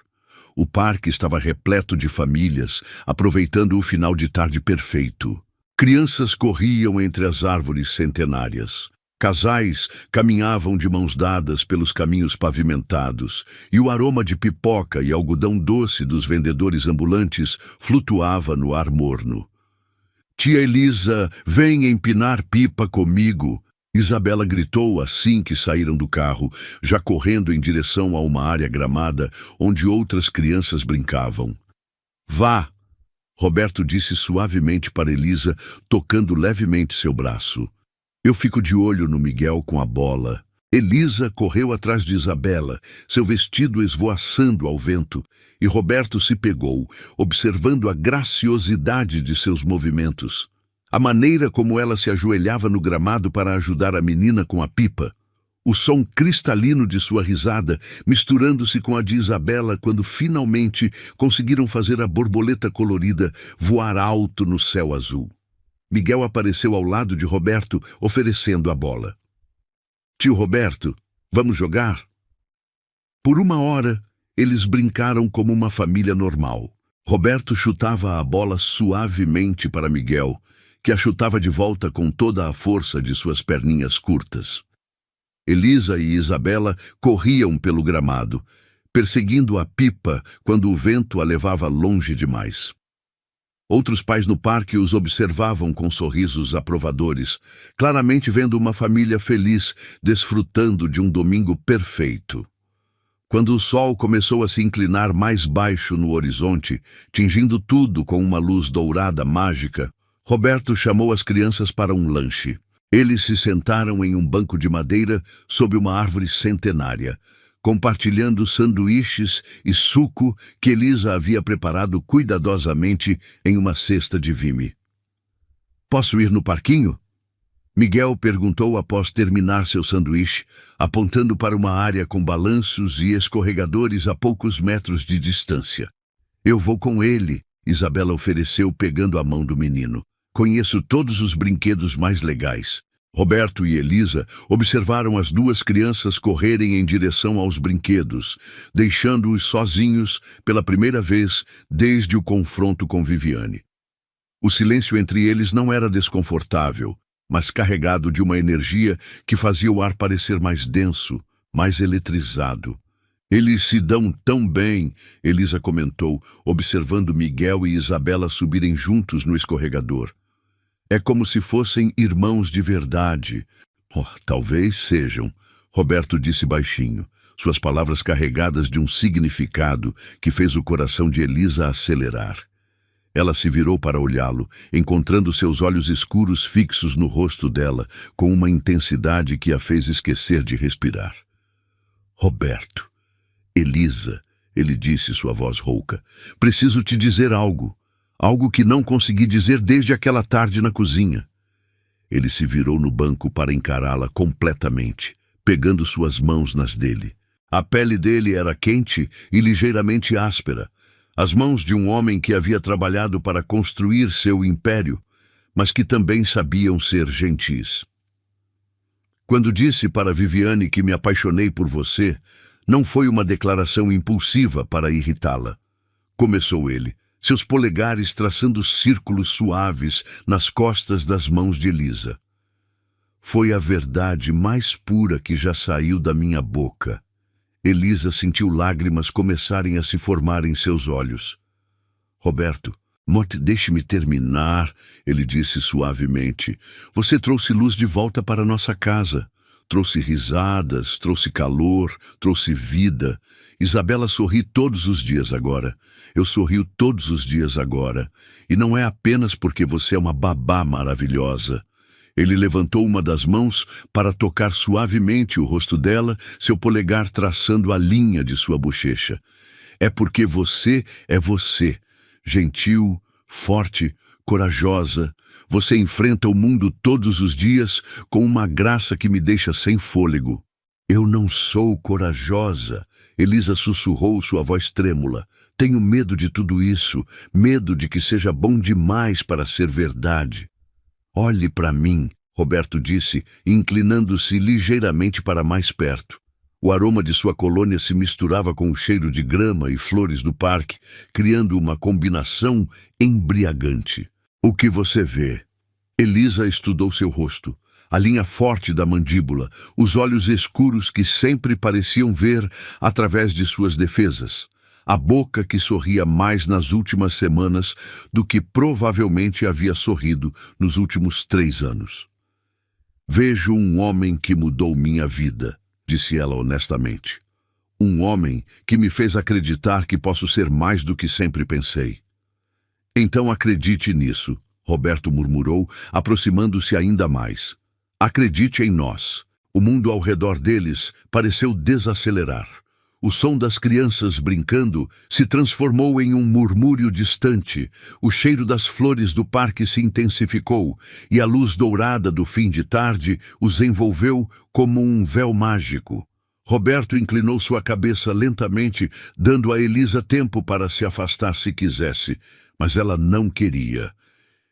B: O parque estava repleto de famílias, aproveitando o final de tarde perfeito. Crianças corriam entre as árvores centenárias. Casais caminhavam de mãos dadas pelos caminhos pavimentados, e o aroma de pipoca e algodão doce dos vendedores ambulantes flutuava no ar morno. Tia Elisa, vem empinar pipa comigo. Isabela gritou assim que saíram do carro, já correndo em direção a uma área gramada onde outras crianças brincavam. Vá, Roberto disse suavemente para Elisa, tocando levemente seu braço. Eu fico de olho no Miguel com a bola. Elisa correu atrás de Isabela, seu vestido esvoaçando ao vento, e Roberto se pegou, observando a graciosidade de seus movimentos. A maneira como ela se ajoelhava no gramado para ajudar a menina com a pipa. O som cristalino de sua risada, misturando-se com a de Isabela quando finalmente conseguiram fazer a borboleta colorida voar alto no céu azul. Miguel apareceu ao lado de Roberto, oferecendo a bola. Tio Roberto, vamos jogar? Por uma hora, eles brincaram como uma família normal. Roberto chutava a bola suavemente para Miguel, que a chutava de volta com toda a força de suas perninhas curtas. Elisa e Isabela corriam pelo gramado, perseguindo a pipa quando o vento a levava longe demais. Outros pais no parque os observavam com sorrisos aprovadores, claramente vendo uma família feliz, desfrutando de um domingo perfeito. Quando o sol começou a se inclinar mais baixo no horizonte, tingindo tudo com uma luz dourada mágica, Roberto chamou as crianças para um lanche. Eles se sentaram em um banco de madeira sob uma árvore centenária, compartilhando sanduíches e suco que Elisa havia preparado cuidadosamente em uma cesta de vime. Posso ir no parquinho? Miguel perguntou após terminar seu sanduíche, apontando para uma área com balanços e escorregadores a poucos metros de distância. Eu vou com ele, Isabela ofereceu pegando a mão do menino. Conheço todos os brinquedos mais legais. Roberto e Elisa observaram as duas crianças correrem em direção aos brinquedos, deixando-os sozinhos pela primeira vez desde o confronto com Viviane. O silêncio entre eles não era desconfortável, mas carregado de uma energia que fazia o ar parecer mais denso, mais eletrizado. Eles se dão tão bem, Elisa comentou, observando Miguel e Isabela subirem juntos no escorregador. É como se fossem irmãos de verdade. Oh, talvez sejam, Roberto disse baixinho, suas palavras carregadas de um significado que fez o coração de Elisa acelerar. Ela se virou para olhá-lo, encontrando seus olhos escuros fixos no rosto dela, com uma intensidade que a fez esquecer de respirar. Roberto, Elisa, ele disse, sua voz rouca, preciso te dizer algo. Algo que não consegui dizer desde aquela tarde na cozinha. Ele se virou no banco para encará-la completamente, pegando suas mãos nas dele. A pele dele era quente e ligeiramente áspera, as mãos de um homem que havia trabalhado para construir seu império, mas que também sabiam ser gentis. Quando disse para Viviane que me apaixonei por você, não foi uma declaração impulsiva para irritá-la. Começou ele, seus polegares traçando círculos suaves nas costas das mãos de Elisa. Foi a verdade mais pura que já saiu da minha boca. Elisa sentiu lágrimas começarem a se formar em seus olhos. Roberto, deixe-me terminar, ele disse suavemente. Você trouxe luz de volta para nossa casa. Trouxe risadas, trouxe calor, trouxe vida. Isabela sorri todos os dias agora. Eu sorrio todos os dias agora. E não é apenas porque você é uma babá maravilhosa. Ele levantou uma das mãos para tocar suavemente o rosto dela, seu polegar traçando a linha de sua bochecha. É porque você é você, gentil, forte, corajosa. Você enfrenta o mundo todos os dias com uma graça que me deixa sem fôlego. Eu não sou corajosa, Elisa sussurrou, sua voz trêmula. Tenho medo de tudo isso, medo de que seja bom demais para ser verdade. Olhe para mim, Roberto disse, inclinando-se ligeiramente para mais perto. O aroma de sua colônia se misturava com o cheiro de grama e flores do parque, criando uma combinação embriagante. O que você vê? Elisa estudou seu rosto, a linha forte da mandíbula, os olhos escuros que sempre pareciam ver através de suas defesas. a boca que sorria mais nas últimas semanas do que provavelmente havia sorrido nos últimos 3 anos. Vejo um homem que mudou minha vida, disse ela honestamente. Um homem que me fez acreditar que posso ser mais do que sempre pensei. Então acredite nisso, Roberto murmurou, aproximando-se ainda mais. Acredite em nós. O mundo ao redor deles pareceu desacelerar. O som das crianças brincando se transformou em um murmúrio distante, o cheiro das flores do parque se intensificou e a luz dourada do fim de tarde os envolveu como um véu mágico. Roberto inclinou sua cabeça lentamente, dando a Elisa tempo para se afastar se quisesse, mas ela não queria.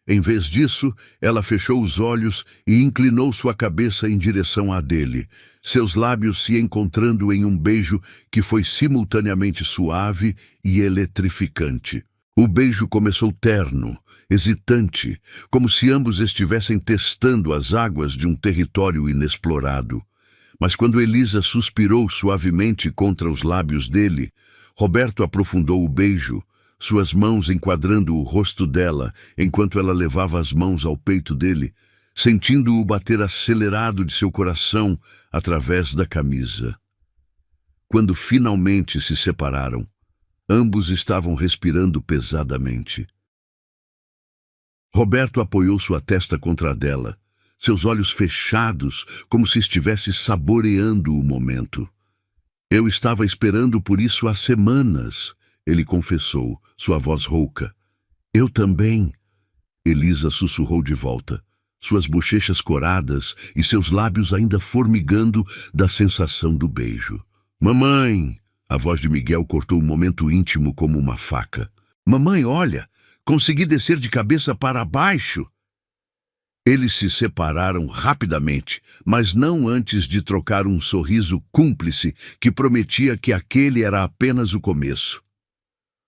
B: Em vez disso, ela fechou os olhos e inclinou sua cabeça em direção à dele, seus lábios se encontrando em um beijo que foi simultaneamente suave e eletrificante. O beijo começou terno, hesitante, como se ambos estivessem testando as águas de um território inexplorado. Mas quando Elisa suspirou suavemente contra os lábios dele, Roberto aprofundou o beijo, suas mãos enquadrando o rosto dela enquanto ela levava as mãos ao peito dele, sentindo-o bater acelerado de seu coração através da camisa. Quando finalmente se separaram, ambos estavam respirando pesadamente. Roberto apoiou sua testa contra a dela, seus olhos fechados como se estivesse saboreando o momento. Eu estava esperando por isso há semanas, ele confessou, sua voz rouca. Eu também. Elisa sussurrou de volta, suas bochechas coradas e seus lábios ainda formigando da sensação do beijo. Mamãe! A voz de Miguel cortou um momento íntimo como uma faca. Mamãe, olha! Consegui descer de cabeça para baixo! Eles se separaram rapidamente, mas não antes de trocar um sorriso cúmplice que prometia que aquele era apenas o começo.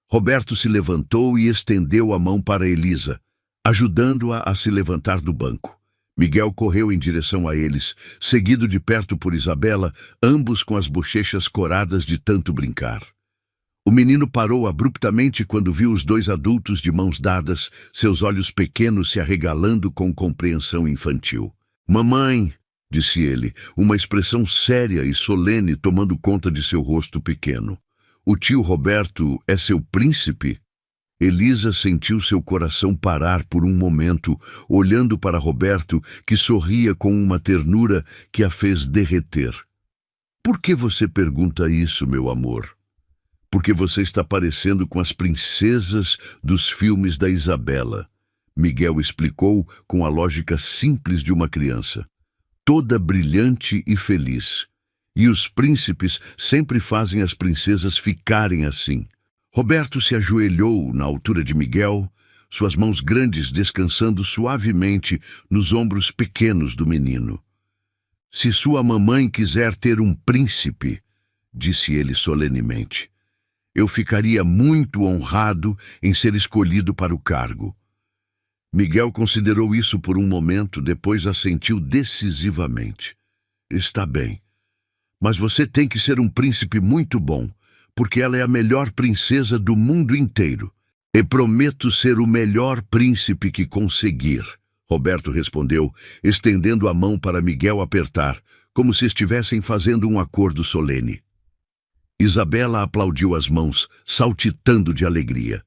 B: Roberto se levantou e estendeu a mão para Elisa, ajudando-a a se levantar do banco. Miguel correu em direção a eles, seguido de perto por Isabela, ambos com as bochechas coradas de tanto brincar. O menino parou abruptamente quando viu os 2 adultos de mãos dadas, seus olhos pequenos se arregalando com compreensão infantil. Mamãe, disse ele, uma expressão séria e solene tomando conta de seu rosto pequeno. O tio Roberto é seu príncipe? Elisa sentiu seu coração parar por um momento, olhando para Roberto, que sorria com uma ternura que a fez derreter. Por que você pergunta isso, meu amor? Porque você está parecendo com as princesas dos filmes da Isabela. Miguel explicou com a lógica simples de uma criança. Toda brilhante e feliz. E os príncipes sempre fazem as princesas ficarem assim. Roberto se ajoelhou na altura de Miguel, suas mãos grandes descansando suavemente nos ombros pequenos do menino. Se sua mamãe quiser ter um príncipe, disse ele solenemente, eu ficaria muito honrado em ser escolhido para o cargo. Miguel considerou isso por um momento, depois assentiu decisivamente. Está bem. Mas você tem que ser um príncipe muito bom, porque ela é a melhor princesa do mundo inteiro. E prometo ser o melhor príncipe que conseguir, Roberto respondeu, estendendo a mão para Miguel apertar, como se estivessem fazendo um acordo solene. Isabela aplaudiu as mãos, saltitando de alegria.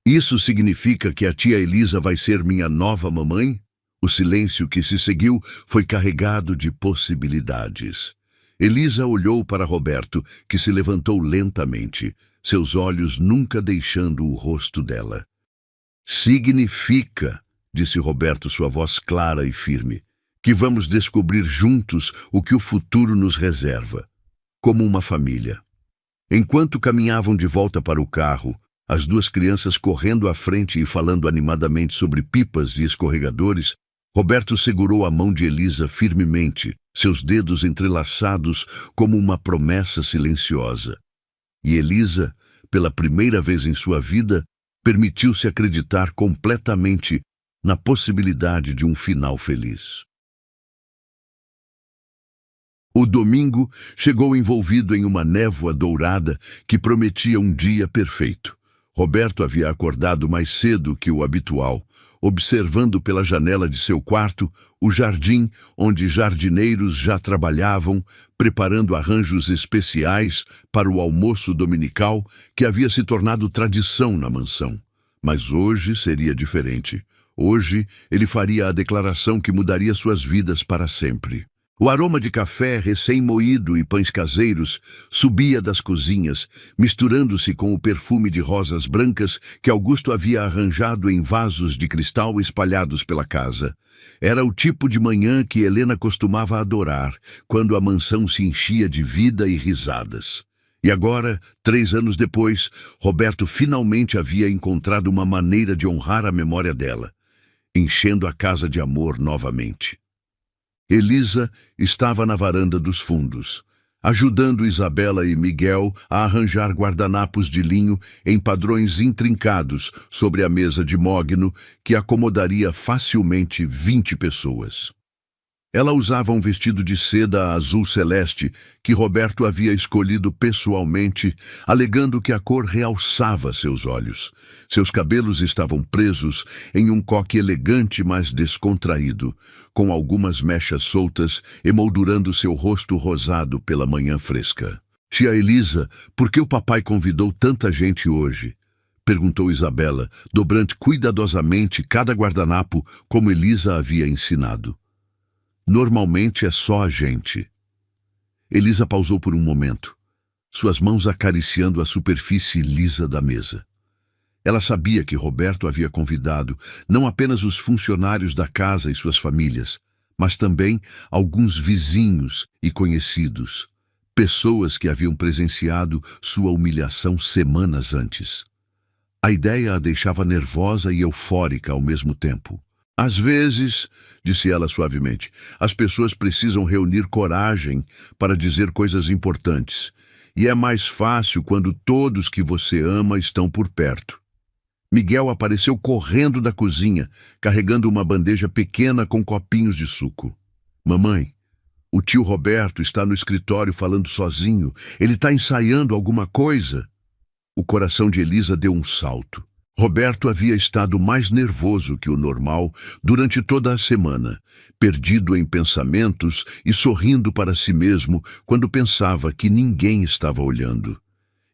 B: Isso significa que a tia Elisa vai ser minha nova mamãe? O silêncio que se seguiu foi carregado de possibilidades. Elisa olhou para Roberto, que se levantou lentamente, seus olhos nunca deixando o rosto dela. Significa, disse Roberto, sua voz clara e firme, que vamos descobrir juntos o que o futuro nos reserva, como uma família. Enquanto caminhavam de volta para o carro, as 2 crianças correndo à frente e falando animadamente sobre pipas e escorregadores, Roberto segurou a mão de Elisa firmemente, seus dedos entrelaçados como uma promessa silenciosa. E Elisa, pela primeira vez em sua vida, permitiu-se acreditar completamente na possibilidade de um final feliz. O domingo chegou envolvido em uma névoa dourada que prometia um dia perfeito. Roberto havia acordado mais cedo que o habitual, observando pela janela de seu quarto o jardim onde jardineiros já trabalhavam, preparando arranjos especiais para o almoço dominical que havia se tornado tradição na mansão. Mas hoje seria diferente. Hoje ele faria a declaração que mudaria suas vidas para sempre. O aroma de café recém-moído e pães caseiros subia das cozinhas, misturando-se com o perfume de rosas brancas que Augusto havia arranjado em vasos de cristal espalhados pela casa. Era o tipo de manhã que Helena costumava adorar, quando a mansão se enchia de vida e risadas. E agora, 3 anos depois, Roberto finalmente havia encontrado uma maneira de honrar a memória dela, enchendo a casa de amor novamente. Elisa estava na varanda dos fundos, ajudando Isabela e Miguel a arranjar guardanapos de linho em padrões intrincados sobre a mesa de mogno que acomodaria facilmente 20 pessoas. Ela usava um vestido de seda azul celeste que Roberto havia escolhido pessoalmente, alegando que a cor realçava seus olhos. Seus cabelos estavam presos em um coque elegante, mas descontraído, com algumas mechas soltas emoldurando seu rosto rosado pela manhã fresca. Tia Elisa, por que o papai convidou tanta gente hoje? Perguntou Isabela, dobrando cuidadosamente cada guardanapo como Elisa havia ensinado. Normalmente é só a gente. Elisa pausou por um momento, suas mãos acariciando a superfície lisa da mesa. Ela sabia que Roberto havia convidado não apenas os funcionários da casa e suas famílias, mas também alguns vizinhos e conhecidos, pessoas que haviam presenciado sua humilhação semanas antes. A ideia a deixava nervosa e eufórica ao mesmo tempo. Às vezes, disse ela suavemente, as pessoas precisam reunir coragem para dizer coisas importantes, e é mais fácil quando todos que você ama estão por perto. Miguel apareceu correndo da cozinha, carregando uma bandeja pequena com copinhos de suco. Mamãe, o tio Roberto está no escritório falando sozinho. Ele está ensaiando alguma coisa. O coração de Elisa deu um salto. Roberto havia estado mais nervoso que o normal durante toda a semana, perdido em pensamentos e sorrindo para si mesmo quando pensava que ninguém estava olhando.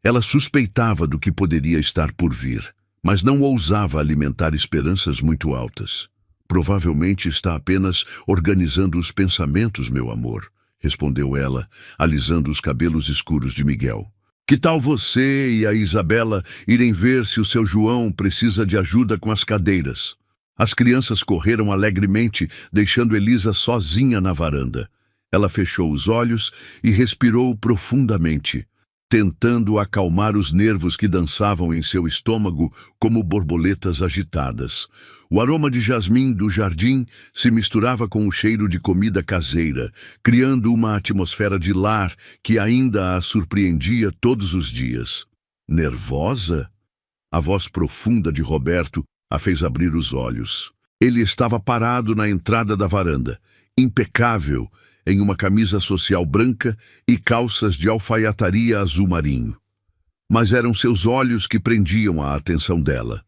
B: Ela suspeitava do que poderia estar por vir, mas não ousava alimentar esperanças muito altas. Provavelmente está apenas organizando os pensamentos, meu amor, respondeu ela, alisando os cabelos escuros de Miguel. Que tal você e a Isabela irem ver se o seu João precisa de ajuda com as cadeiras? As crianças correram alegremente, deixando Elisa sozinha na varanda. Ela fechou os olhos e respirou profundamente, tentando acalmar os nervos que dançavam em seu estômago como borboletas agitadas. O aroma de jasmim do jardim se misturava com o cheiro de comida caseira, criando uma atmosfera de lar que ainda a surpreendia todos os dias. Nervosa? A voz profunda de Roberto a fez abrir os olhos. Ele estava parado na entrada da varanda, impecável, em uma camisa social branca e calças de alfaiataria azul marinho. Mas eram seus olhos que prendiam a atenção dela.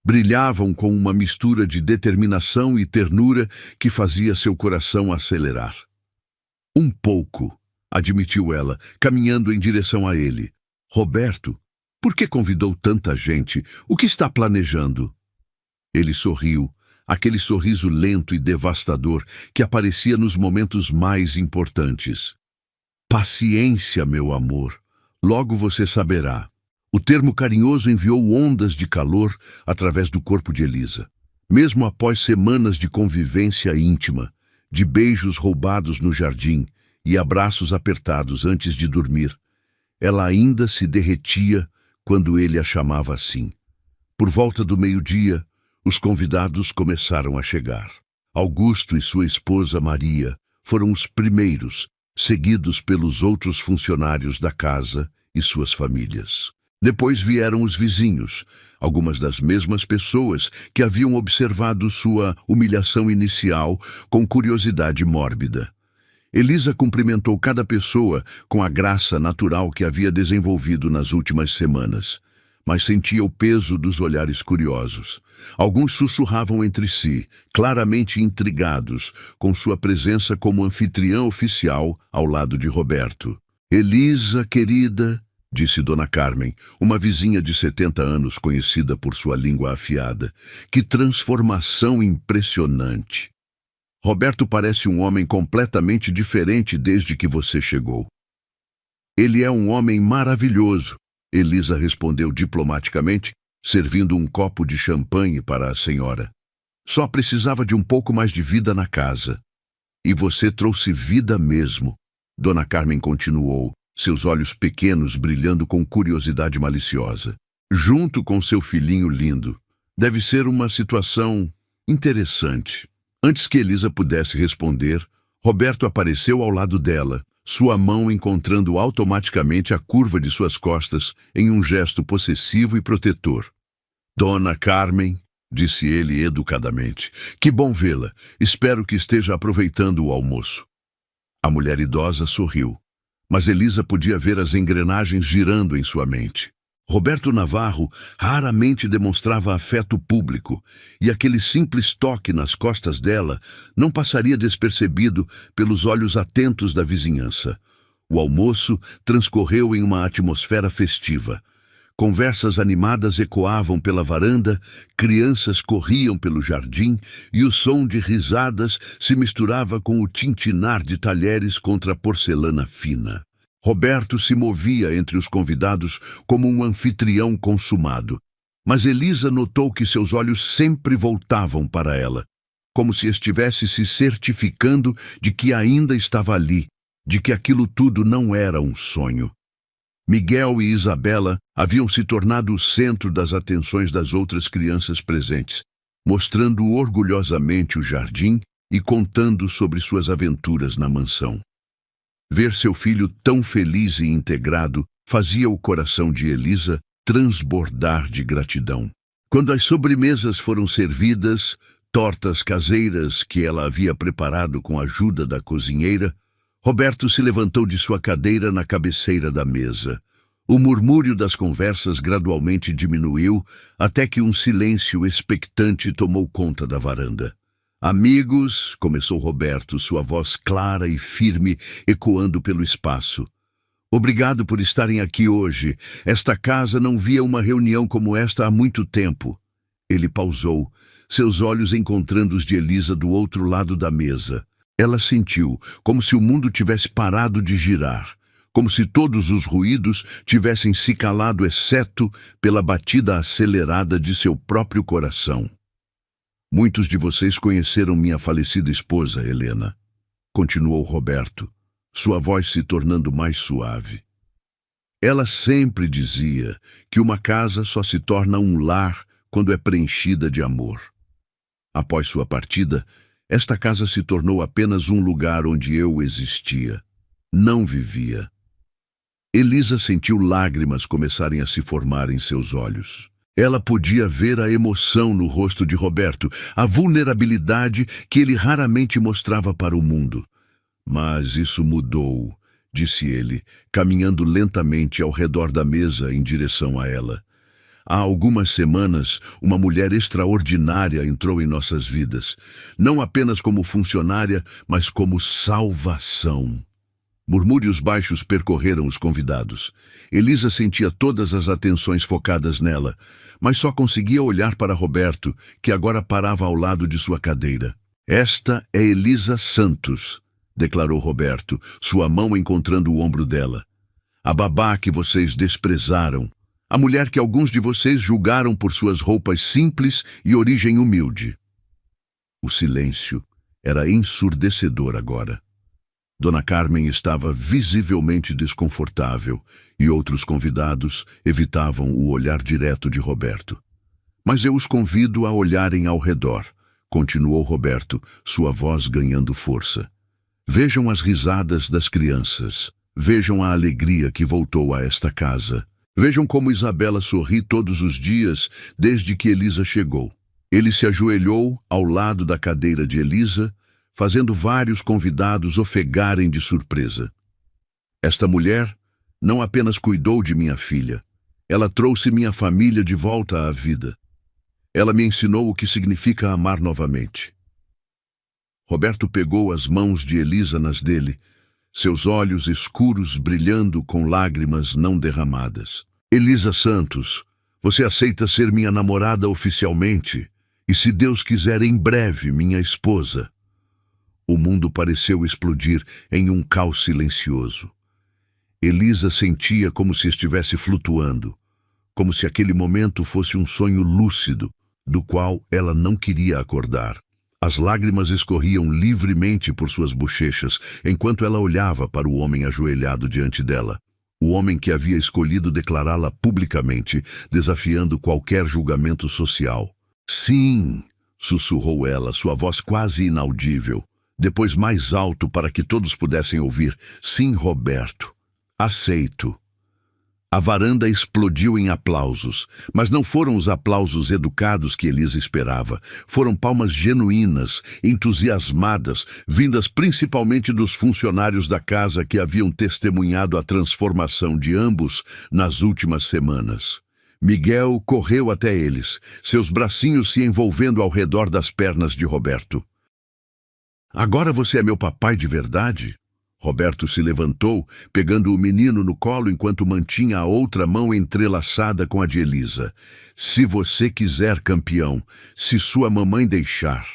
B: Brilhavam com uma mistura de determinação e ternura que fazia seu coração acelerar. Um pouco, admitiu ela, caminhando em direção a ele. Roberto, por que convidou tanta gente? O que está planejando? Ele sorriu, aquele sorriso lento e devastador que aparecia nos momentos mais importantes. Paciência, meu amor. Logo você saberá. O termo carinhoso enviou ondas de calor através do corpo de Elisa. Mesmo após semanas de convivência íntima, de beijos roubados no jardim e abraços apertados antes de dormir, ela ainda se derretia quando ele a chamava assim. Por volta do meio-dia, os convidados começaram a chegar. Augusto e sua esposa Maria foram os primeiros, seguidos pelos outros funcionários da casa e suas famílias. Depois vieram os vizinhos, algumas das mesmas pessoas que haviam observado sua humilhação inicial com curiosidade mórbida. Elisa cumprimentou cada pessoa com a graça natural que havia desenvolvido nas últimas semanas, mas sentia o peso dos olhares curiosos. Alguns sussurravam entre si, claramente intrigados, com sua presença como anfitriã oficial ao lado de Roberto. Elisa, querida, disse Dona Carmen, uma vizinha de 70 anos conhecida por sua língua afiada. Que transformação impressionante! Roberto parece um homem completamente diferente desde que você chegou. Ele é um homem maravilhoso, Elisa respondeu diplomaticamente, servindo um copo de champanhe para a senhora. Só precisava de um pouco mais de vida na casa. E você trouxe vida mesmo, Dona Carmen continuou, seus olhos pequenos brilhando com curiosidade maliciosa. Junto com seu filhinho lindo. Deve ser uma situação interessante. Antes que Elisa pudesse responder, Roberto apareceu ao lado dela, sua mão encontrando automaticamente a curva de suas costas em um gesto possessivo e protetor. Dona Carmen, disse ele educadamente, que bom vê-la. Espero que esteja aproveitando o almoço. A mulher idosa sorriu, mas Elisa podia ver as engrenagens girando em sua mente. Roberto Navarro raramente demonstrava afeto público, e aquele simples toque nas costas dela não passaria despercebido pelos olhos atentos da vizinhança. O almoço transcorreu em uma atmosfera festiva. Conversas animadas ecoavam pela varanda, crianças corriam pelo jardim e o som de risadas se misturava com o tintinar de talheres contra a porcelana fina. Roberto se movia entre os convidados como um anfitrião consumado, mas Elisa notou que seus olhos sempre voltavam para ela, como se estivesse se certificando de que ainda estava ali, de que aquilo tudo não era um sonho. Miguel e Isabela haviam se tornado o centro das atenções das outras crianças presentes, mostrando orgulhosamente o jardim e contando sobre suas aventuras na mansão. Ver seu filho tão feliz e integrado fazia o coração de Elisa transbordar de gratidão. Quando as sobremesas foram servidas, tortas caseiras que ela havia preparado com a ajuda da cozinheira, Roberto se levantou de sua cadeira na cabeceira da mesa. O murmúrio das conversas gradualmente diminuiu até que um silêncio expectante tomou conta da varanda. Amigos, começou Roberto, sua voz clara e firme ecoando pelo espaço. Obrigado por estarem aqui hoje. Esta casa não via uma reunião como esta há muito tempo. Ele pausou, seus olhos encontrando os de Elisa do outro lado da mesa. Ela sentiu como se o mundo tivesse parado de girar, como se todos os ruídos tivessem se calado exceto pela batida acelerada de seu próprio coração. Muitos de vocês conheceram minha falecida esposa, Helena, continuou Roberto, sua voz se tornando mais suave. Ela sempre dizia que uma casa só se torna um lar quando é preenchida de amor. Após sua partida, esta casa se tornou apenas um lugar onde eu existia, não vivia. Elisa sentiu lágrimas começarem a se formar em seus olhos. Ela podia ver a emoção no rosto de Roberto, a vulnerabilidade que ele raramente mostrava para o mundo. Mas isso mudou, disse ele, caminhando lentamente ao redor da mesa em direção a ela. Há algumas semanas, uma mulher extraordinária entrou em nossas vidas, não apenas como funcionária, mas como salvação. Murmúrios baixos percorreram os convidados. Elisa sentia todas as atenções focadas nela, mas só conseguia olhar para Roberto, que agora parava ao lado de sua cadeira. Esta é Elisa Santos, declarou Roberto, sua mão encontrando o ombro dela. A babá que vocês desprezaram. A mulher que alguns de vocês julgaram por suas roupas simples e origem humilde. O silêncio era ensurdecedor agora. Dona Carmen estava visivelmente desconfortável e outros convidados evitavam o olhar direto de Roberto. Mas eu os convido a olharem ao redor, continuou Roberto, sua voz ganhando força. Vejam as risadas das crianças. Vejam a alegria que voltou a esta casa. Vejam como Isabela sorri todos os dias desde que Elisa chegou. Ele se ajoelhou ao lado da cadeira de Elisa, fazendo vários convidados ofegarem de surpresa. Esta mulher não apenas cuidou de minha filha, ela trouxe minha família de volta à vida. Ela me ensinou o que significa amar novamente. Roberto pegou as mãos de Elisa nas dele, seus olhos escuros brilhando com lágrimas não derramadas. Elisa Santos, você aceita ser minha namorada oficialmente e, se Deus quiser, em breve, minha esposa. O mundo pareceu explodir em um caos silencioso. Elisa sentia como se estivesse flutuando, como se aquele momento fosse um sonho lúcido, do qual ela não queria acordar. As lágrimas escorriam livremente por suas bochechas, enquanto ela olhava para o homem ajoelhado diante dela. O homem que havia escolhido declará-la publicamente, desafiando qualquer julgamento social. Sim, sussurrou ela, sua voz quase inaudível. Depois mais alto para que todos pudessem ouvir. Sim, Roberto. Aceito. A varanda explodiu em aplausos, mas não foram os aplausos educados que Elisa esperava. Foram palmas genuínas, entusiasmadas, vindas principalmente dos funcionários da casa que haviam testemunhado a transformação de ambos nas últimas semanas. Miguel correu até eles, seus bracinhos se envolvendo ao redor das pernas de Roberto. Agora você é meu papai de verdade? Roberto se levantou, pegando o menino no colo enquanto mantinha a outra mão entrelaçada com a de Elisa. Se você quiser, campeão, se sua mamãe deixar.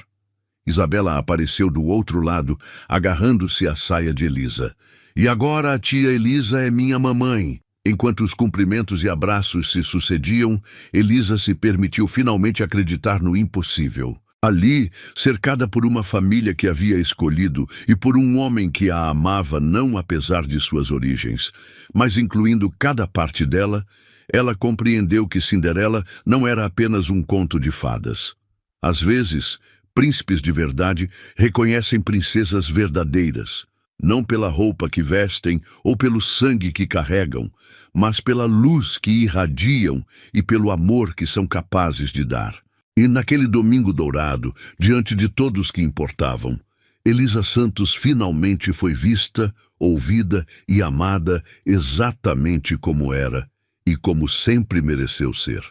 B: Isabela apareceu do outro lado, agarrando-se à saia de Elisa. E agora a tia Elisa é minha mamãe. Enquanto os cumprimentos e abraços se sucediam, Elisa se permitiu finalmente acreditar no impossível. Ali, cercada por uma família que havia escolhido e por um homem que a amava não apesar de suas origens, mas incluindo cada parte dela, ela compreendeu que Cinderela não era apenas um conto de fadas. Às vezes, príncipes de verdade reconhecem princesas verdadeiras, não pela roupa que vestem ou pelo sangue que carregam, mas pela luz que irradiam e pelo amor que são capazes de dar. E naquele domingo dourado, diante de todos que importavam, Elisa Santos finalmente foi vista, ouvida e amada exatamente como era e como sempre mereceu ser.